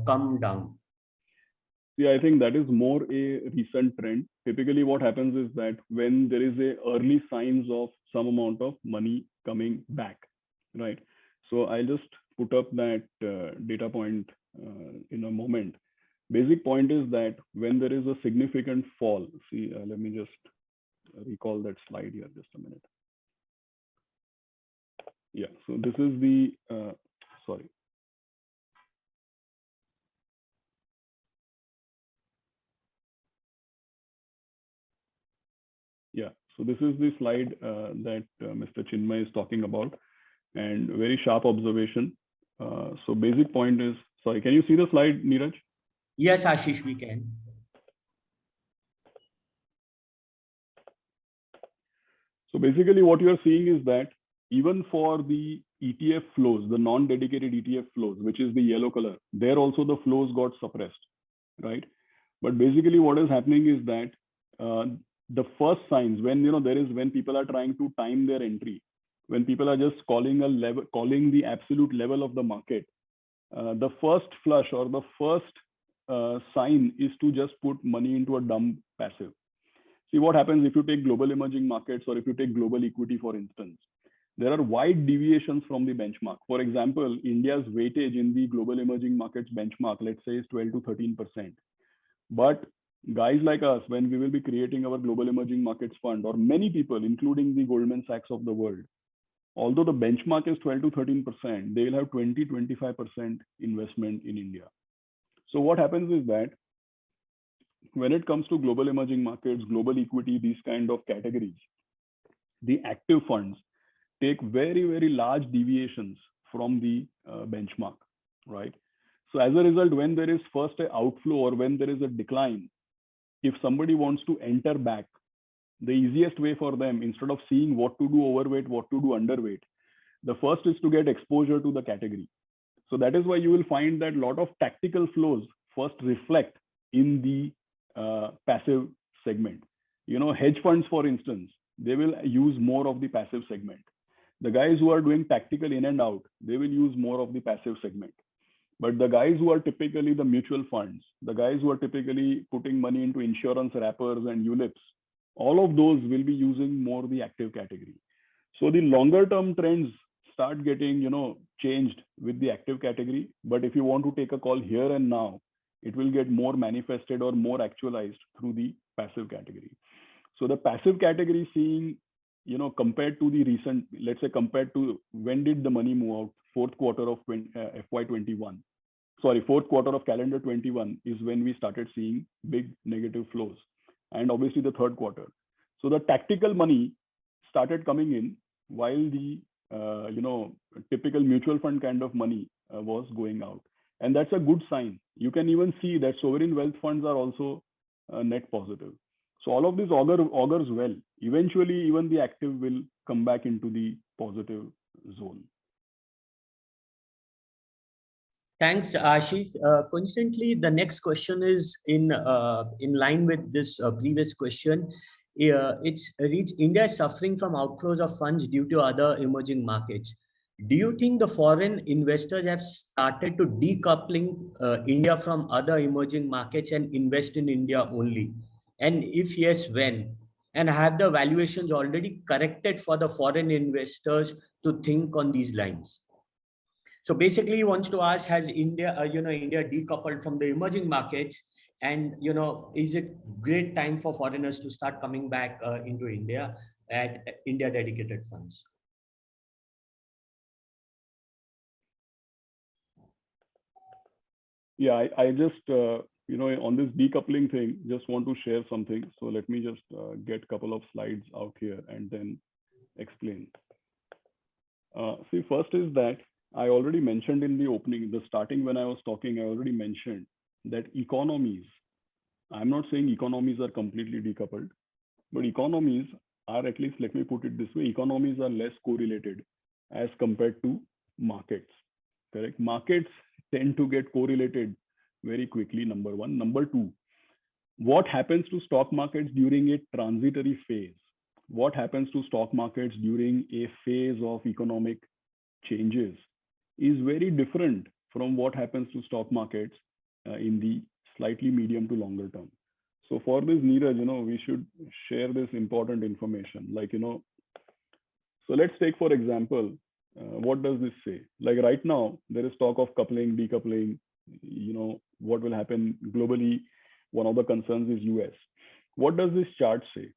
come down? Yeah, I think that is more a recent trend. Typically, what happens is that when there is a early signs of some amount of money coming back, right? So I'll just put up that data point in a moment. Basic point is that when there is a significant fall, see, let me just recall that slide here, just a minute. Yeah, so this is the, sorry. Yeah, so this is the slide that Mr. Chinmay is talking about, and very sharp observation. So basic point is, sorry, can you see the slide, Neeraj? Yes, Ashish, we can. So basically what you're seeing is that even for the ETF flows, the non-dedicated ETF flows, which is the yellow color, there also the flows got suppressed, right? But basically what is happening is that the first signs when when people are trying to time their entry, when people are just calling the absolute level of the market, the first flush or the first sign is to just put money into a dumb passive. See what happens if you take global emerging markets, or if you take global equity, for instance, there are wide deviations from the benchmark. For example, India's weightage in the global emerging markets benchmark, let's say, is 12 to 13%. But guys like us, when we will be creating our global emerging markets fund, or many people, including the Goldman Sachs of the world, although the benchmark is 12 to 13%, they will have 20, 25% investment in India. So what happens is that when it comes to global emerging markets, global equity, these kind of categories, the active funds take very, very large deviations from the benchmark, right? So as a result, when there is first an outflow or when there is a decline, if somebody wants to enter back, the easiest way for them, instead of seeing what to do overweight, what to do underweight, the first is to get exposure to the category. So that is why you will find that a lot of tactical flows first reflect in the passive segment. Hedge funds, for instance, they will use more of the passive segment. The guys who are doing tactical in and out, they will use more of the passive segment. But the guys who are typically the mutual funds, the guys who are typically putting money into insurance wrappers and ULIPs, all of those will be using more the active category. So the longer term trends start getting, changed with the active category. But if you want to take a call here and now, it will get more manifested or more actualized through the passive category. So the passive category seeing, compared to the recent, let's say compared to when did the money move out, fourth quarter of FY21. Sorry, fourth quarter of calendar 21 is when we started seeing big negative flows. And obviously the third quarter. So the tactical money started coming in while the, typical mutual fund kind of money was going out. And that's a good sign. You can even see that sovereign wealth funds are also net positive. So all of this augurs well. Eventually, even the active will come back into the positive zone. Thanks, Ashish. Coincidentally, the next question is in line with this previous question. It's reached India is suffering from outflows of funds due to other emerging markets. Do you think the foreign investors have started to decoupling India from other emerging markets and invest in India only? And if yes, when? And have the valuations already corrected for the foreign investors to think on these lines? So basically, he wants to ask: has India, India decoupled from the emerging markets, and is it great time for foreigners to start coming back into India at India dedicated funds? Yeah, I just on this decoupling thing, just want to share something. So let me just get a couple of slides out here and then explain. See, first is that I already mentioned in the opening, the starting when I was talking, I already mentioned that economies, I'm not saying economies are completely decoupled, but economies are, at least let me put it this way, economies are less correlated as compared to markets, correct? Markets tend to get correlated very quickly, number one. Number two, what happens to stock markets during a transitory phase? What happens to stock markets during a phase of economic changes is very different from what happens to stock markets in the slightly medium to longer term. So for this, Neeraj, we should share this important information. Like, so let's take, for example, what does this say? Like right now, there is talk of coupling, decoupling, what will happen globally. One of the concerns is US. What does this chart say?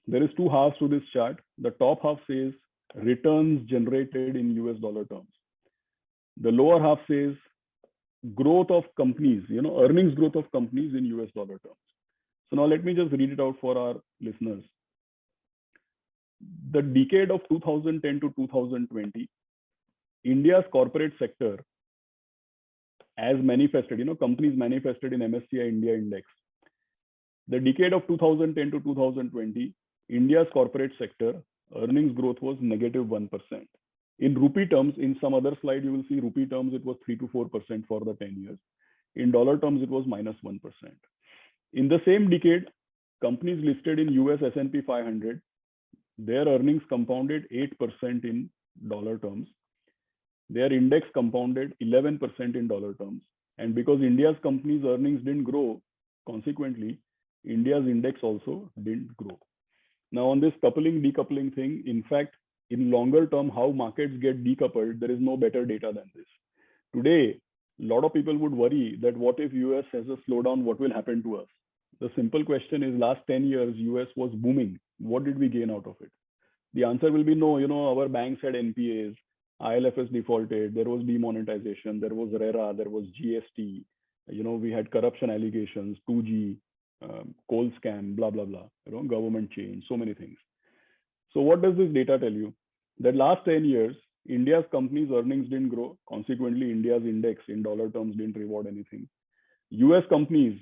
There is two halves to this chart. The top half says returns generated in US dollar terms. The lower half says growth of companies, earnings growth of companies in US dollar terms. So now let me just read it out for our listeners. The decade of 2010 to 2020, India's corporate sector, as manifested, companies manifested in MSCI India Index. The decade of 2010 to 2020, India's corporate sector earnings growth was -1%. In rupee terms, in some other slide, you will see rupee terms, it was 3 to 4% for the 10 years. In dollar terms, it was -1%. In the same decade, companies listed in US S&P 500, their earnings compounded 8% in dollar terms. Their index compounded 11% in dollar terms. And because India's companies' earnings didn't grow, consequently, India's index also didn't grow. Now on this coupling, decoupling thing, in fact, in longer term, how markets get decoupled, there is no better data than this. Today, a lot of people would worry that what if US has a slowdown, what will happen to us? The simple question is, last 10 years, US was booming. What did we gain out of it? The answer will be no. Our banks had NPAs, ILFS defaulted, there was demonetization, there was RERA, there was GST, we had corruption allegations, 2G, coal scam, blah, blah, blah, government change, so many things. So what does this data tell you? That last 10 years, India's companies' earnings didn't grow. Consequently, India's index in dollar terms didn't reward anything. US companies,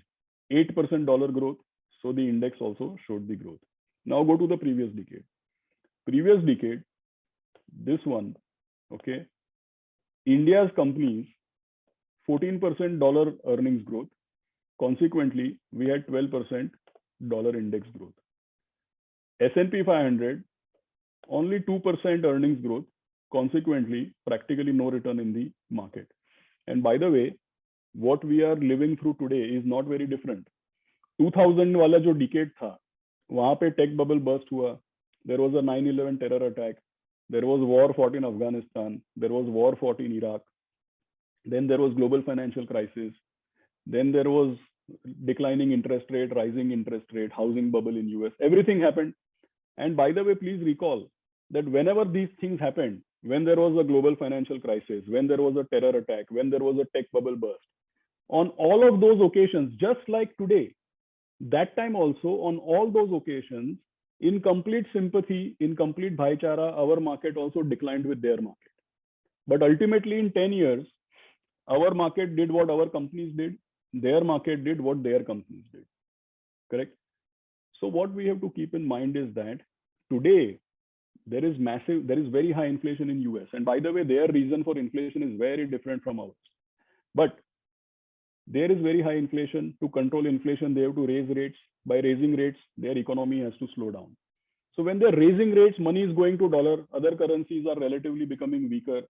8% dollar growth. So the index also showed the growth. Now go to the previous decade. Previous decade, this one, okay. India's companies, 14% dollar earnings growth. Consequently, we had 12% dollar index growth. S&P 500, only 2% earnings growth. Consequently, practically no return in the market. And by the way, what we are living through today is not very different. 2000 वाला जो decade था, वहाँ पे tech bubble burst हुआ. There was a 9/11 terror attack. There was war fought in Afghanistan. There was war fought in Iraq. Then there was global financial crisis. Then there was declining interest rate, rising interest rate, housing bubble in US. Everything happened. And by the way, please recall that whenever these things happened, when there was a global financial crisis, when there was a terror attack, when there was a tech bubble burst, on all of those occasions, just like today, that time also, on all those occasions, in complete sympathy, in complete bhaichara, our market also declined with their market. But ultimately, in 10 years, our market did what our companies did, their market did what their companies did. Correct? So what we have to keep in mind is that today, there is very high inflation in US. And by the way, their reason for inflation is very different from ours. But there is very high inflation. To control inflation, they have to raise rates. By raising rates, their economy has to slow down. So when they're raising rates, money is going to dollar. Other currencies are relatively becoming weaker.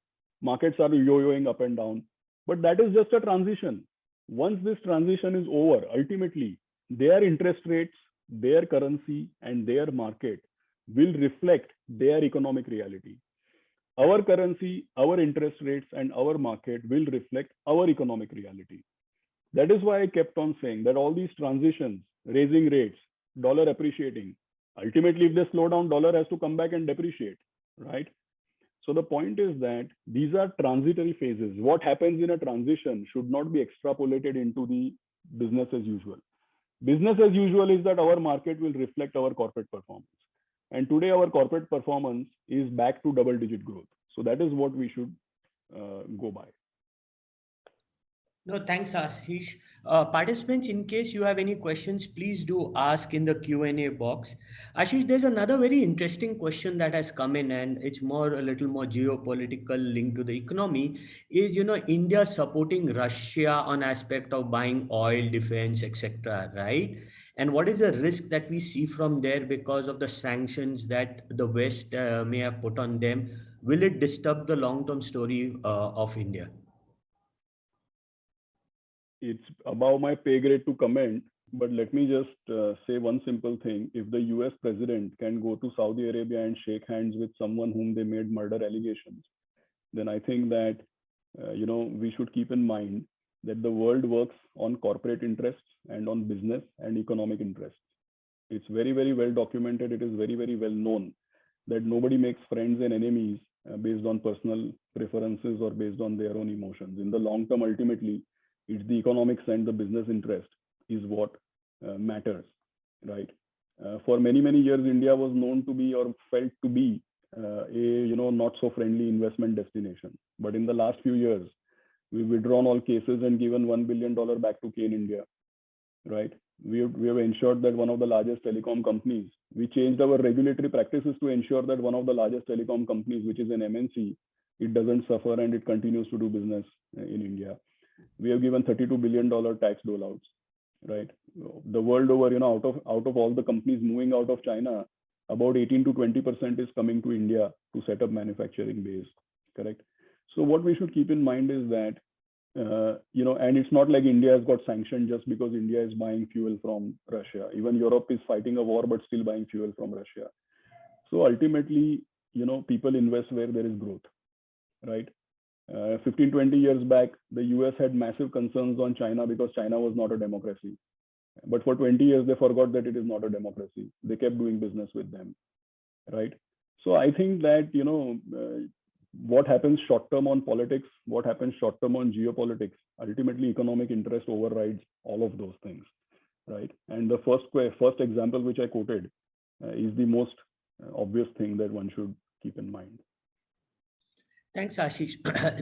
Markets are yo-yoing up and down. But that is just a transition. Once this transition is over, ultimately, their interest rates, their currency, and their market will reflect their economic reality. Our currency, our interest rates, and our market will reflect our economic reality. That is why I kept on saying that all these transitions, raising rates, dollar appreciating, ultimately, if they slow down, dollar has to come back and depreciate, right? So the point is that these are transitory phases. What happens in a transition should not be extrapolated into the business as usual. Business as usual is that our market will reflect our corporate performance. And today our corporate performance is back to double-digit growth. So that is what we should go by. No, thanks, Ashish. Participants, in case you have any questions, please do ask in the Q&A box. Ashish, there's another very interesting question that has come in, and it's a little more geopolitical linked to the economy. Is, India supporting Russia on aspect of buying oil, defense, etc., right? And what is the risk that we see from there because of the sanctions that the West may have put on them? Will it disturb the long-term story of India? It's above my pay grade to comment, but let me just say one simple thing. If the US president can go to Saudi Arabia and shake hands with someone whom they made murder allegations, then I think that, we should keep in mind that the world works on corporate interests and on business and economic interests. It's very, very well documented. It is very, very well known that nobody makes friends and enemies based on personal preferences or based on their own emotions. In the long term, ultimately, it's the economics and the business interest is what matters, right? For many, many years, India was known to be or felt to be a not so friendly investment destination. But in the last few years, we've withdrawn all cases and given $1 billion back to Kane India, right? We have ensured that one of the largest telecom companies, we changed our regulatory practices to ensure that one of the largest telecom companies, which is an MNC, it doesn't suffer and it continues to do business in India. We have given $32 billion tax dolouts, right? The world over, out of all the companies moving out of China, about 18 to 20% is coming to India to set up manufacturing base, correct? So what we should keep in mind is that, and it's not like India has got sanctioned just because India is buying fuel from Russia. Even Europe is fighting a war, but still buying fuel from Russia. So ultimately, people invest where there is growth, right? 15, 20 years back, the US had massive concerns on China because China was not a democracy. But for 20 years, they forgot that it is not a democracy. They kept doing business with them, right? So I think that, what happens short term on politics, what happens short term on geopolitics, ultimately economic interest overrides all of those things, right? And the first example which I quoted is the most obvious thing that one should keep in mind. Thanks, Ashish.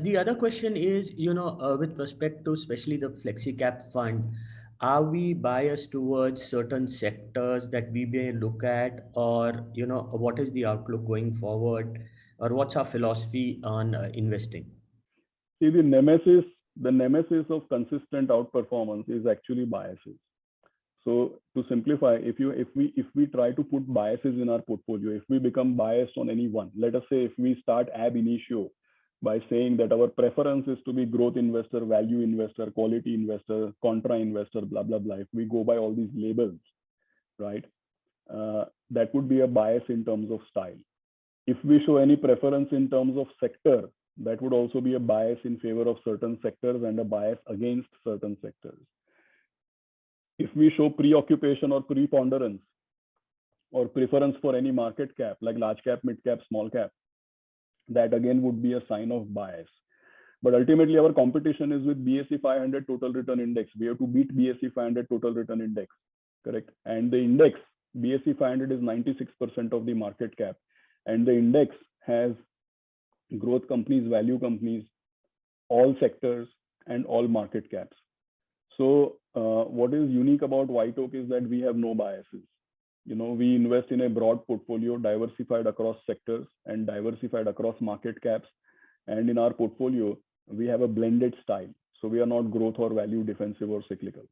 The other question is, with respect to especially the Flexi Cap fund, are we biased towards certain sectors that we may look at, or, what is the outlook going forward, or what's our philosophy on investing? See, the nemesis of consistent outperformance is actually biases. So to simplify, if we try to put biases in our portfolio, if we become biased on any one, let us say if we start ab initio by saying that our preference is to be growth investor, value investor, quality investor, contra investor, blah, blah, blah. If we go by all these labels, right, that would be a bias in terms of style. If we show any preference in terms of sector, that would also be a bias in favor of certain sectors and a bias against certain sectors. If we show preoccupation or preponderance or preference for any market cap, like large cap, mid cap, small cap, that again would be a sign of bias. But ultimately, our competition is with BSE 500 total return index. We have to beat BSE 500 total return index, correct? And the index, BSE 500 is 96% of the market cap. And the index has growth companies, value companies, all sectors, and all market caps. So what is unique about WhiteOak is that we have no biases. We invest in a broad portfolio, diversified across sectors and diversified across market caps. And in our portfolio, we have a blended style. So we are not growth or value, defensive or cyclical.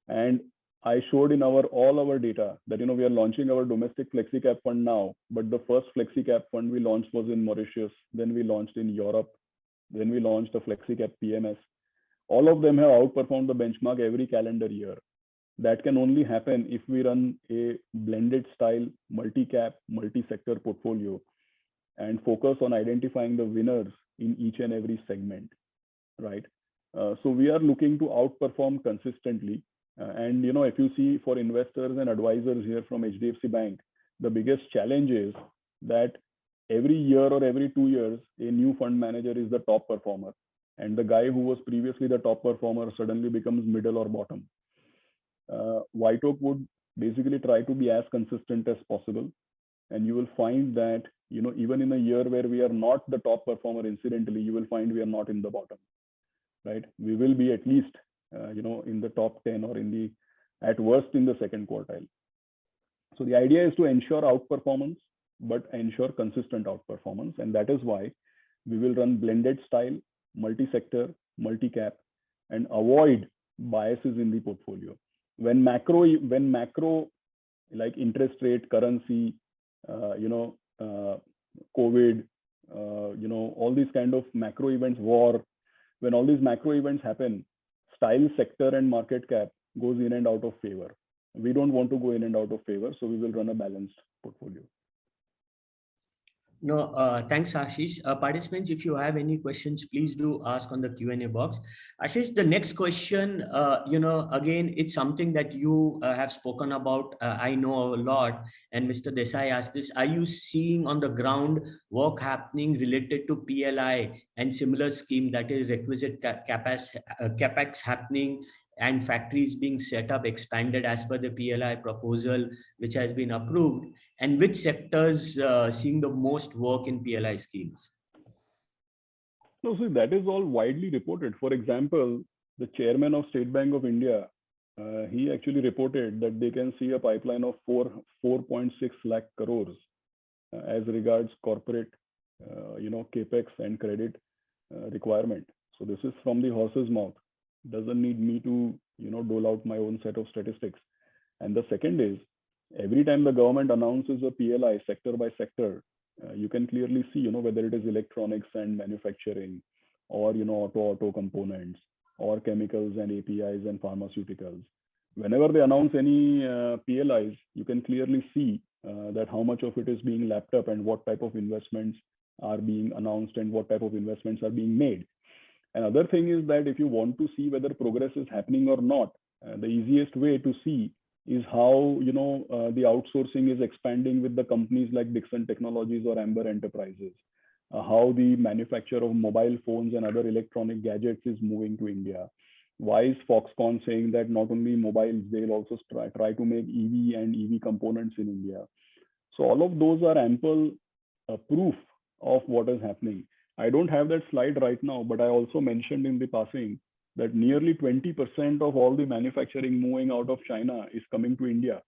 And I showed in all our data that, we are launching our domestic Flexi Cap fund now, but the first Flexi Cap fund we launched was in Mauritius. Then we launched in Europe. Then we launched a Flexi Cap PMS. All of them have outperformed the benchmark every calendar year. That can only happen if we run a blended style, multi-cap, multi-sector portfolio and focus on identifying the winners in each and every segment, right? So we are looking to outperform consistently. And, if you see for investors and advisors here from HDFC Bank, the biggest challenge is that every year or every 2 years, a new fund manager is the top performer. and the guy who was previously the top performer suddenly becomes middle or bottom. WhiteOak would basically try to be as consistent as possible, and you will find that even in a year where we are not the top performer incidentally, you will find we are not in the bottom, right? We will be at least in the top 10 or in the at worst in the second quartile. So the idea is to ensure outperformance, but ensure consistent outperformance, and that is why we will run blended style, multi-sector, multi-cap, and avoid biases in the portfolio. When macro like interest rate, currency, COVID, all these kind of macro events, war, when all these macro events happen, style, sector, and market cap goes in and out of favor. We don't want to go in and out of favor, so we will run a balanced portfolio. No, thanks, Ashish. Participants, if you have any questions, please do ask on the Q&A box. Ashish, the next question, again, it's something that you have spoken about. I know a lot, and Mr. Desai asked this. Are you seeing on the ground work happening related to PLI and similar scheme, that is requisite capex happening and factories being set up, expanded as per the PLI proposal, which has been approved? And which sectors seeing the most work in PLI schemes? No, so that is all widely reported. For example, the chairman of State Bank of India, he actually reported that they can see a pipeline of 4.6 lakh crores as regards corporate, capex and credit requirement. So this is from the horse's mouth. Doesn't need me to, dole out my own set of statistics. And the second is, every time the government announces a PLI sector by sector, you can clearly see, whether it is electronics and manufacturing, or auto components, or chemicals and APIs and pharmaceuticals. Whenever they announce any PLIs, you can clearly see that how much of it is being lapped up and what type of investments are being announced and what type of investments are being made. Another thing is that if you want to see whether progress is happening or not, the easiest way to see is how the outsourcing is expanding with the companies like Dixon Technologies or Amber Enterprises, how the manufacture of mobile phones and other electronic gadgets is moving to India. Why is Foxconn saying that not only mobiles, they'll also try to make EV and EV components in India? So all of those are ample proof of what is happening. I don't have that slide right now, but I also mentioned in the passing that nearly 20% of all the manufacturing moving out of China is coming to India.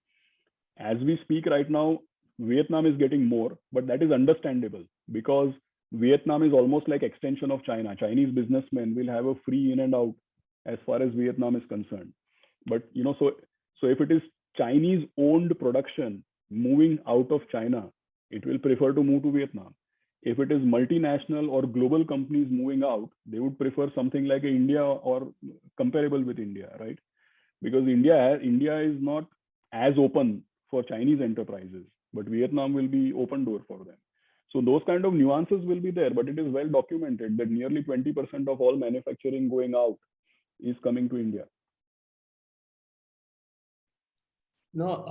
As we speak right now, Vietnam is getting more, but that is understandable because Vietnam is almost like extension of China. Chinese businessmen will have a free in and out as far as Vietnam is concerned. But so if it is Chinese owned production moving out of China, it will prefer to move to Vietnam. If it is multinational or global companies moving out, they would prefer something like India or comparable with India, right? Because India is not as open for Chinese enterprises, but Vietnam will be open door for them. So those kind of nuances will be there, but it is well documented that nearly 20% of all manufacturing going out is coming to India. No,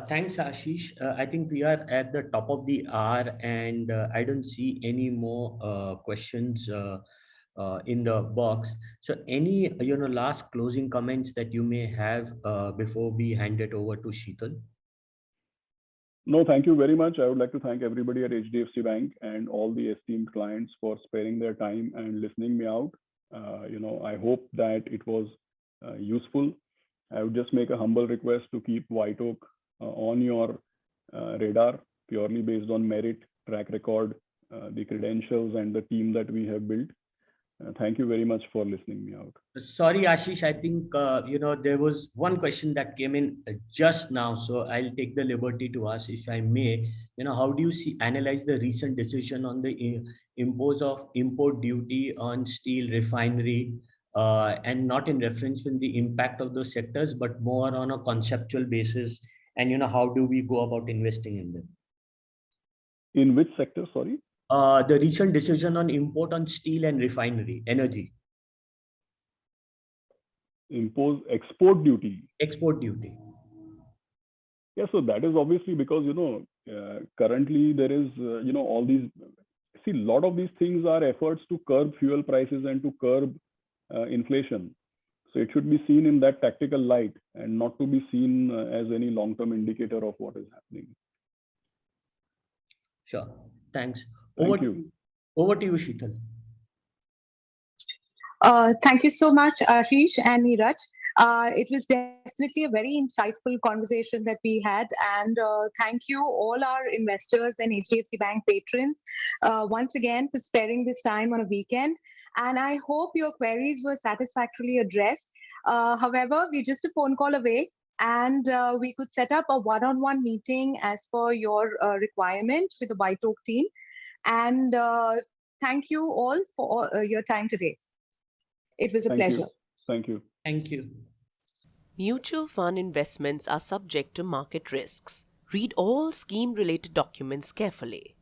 thanks, Ashish. I think we are at the top of the hour, and I don't see any more questions in the box. So, any last closing comments that you may have before we hand it over to Sheetal? No, thank you very much. I would like to thank everybody at HDFC Bank and all the esteemed clients for sparing their time and listening me out. I hope that it was useful. I would just make a humble request to keep WhiteOak on your radar, purely based on merit, track record, the credentials, and the team that we have built. Thank you very much for listening me out. Sorry, Ashish, I think, there was one question that came in just now. So I'll take the liberty to ask, if I may, how do you analyze the recent decision on the impose of import duty on steel refinery, and not in reference with the impact of those sectors, but more on a conceptual basis? And, how do we go about investing in them? In which sector, sorry? The recent decision on import on steel and refinery, energy. Impose export duty. Export duty. Yeah, so that is obviously because, currently there is, all these see, a lot of these things are efforts to curb fuel prices and to curb inflation. So it should be seen in that tactical light and not to be seen as any long-term indicator of what is happening. Sure. Thanks. Thank you. Over to you, Sheetal. Thank you so much, Ashish and Neeraj. It was definitely a very insightful conversation that we had. And thank you, all our investors and HDFC Bank patrons, once again for sparing this time on a weekend. And I hope your queries were satisfactorily addressed. However, we're just a phone call away, and we could set up a one-on-one meeting as per your requirement with the WhiteOak team. And thank you all for your time today. It was a pleasure. Thank you. Thank you. Mutual fund investments are subject to market risks. Read all scheme-related documents carefully.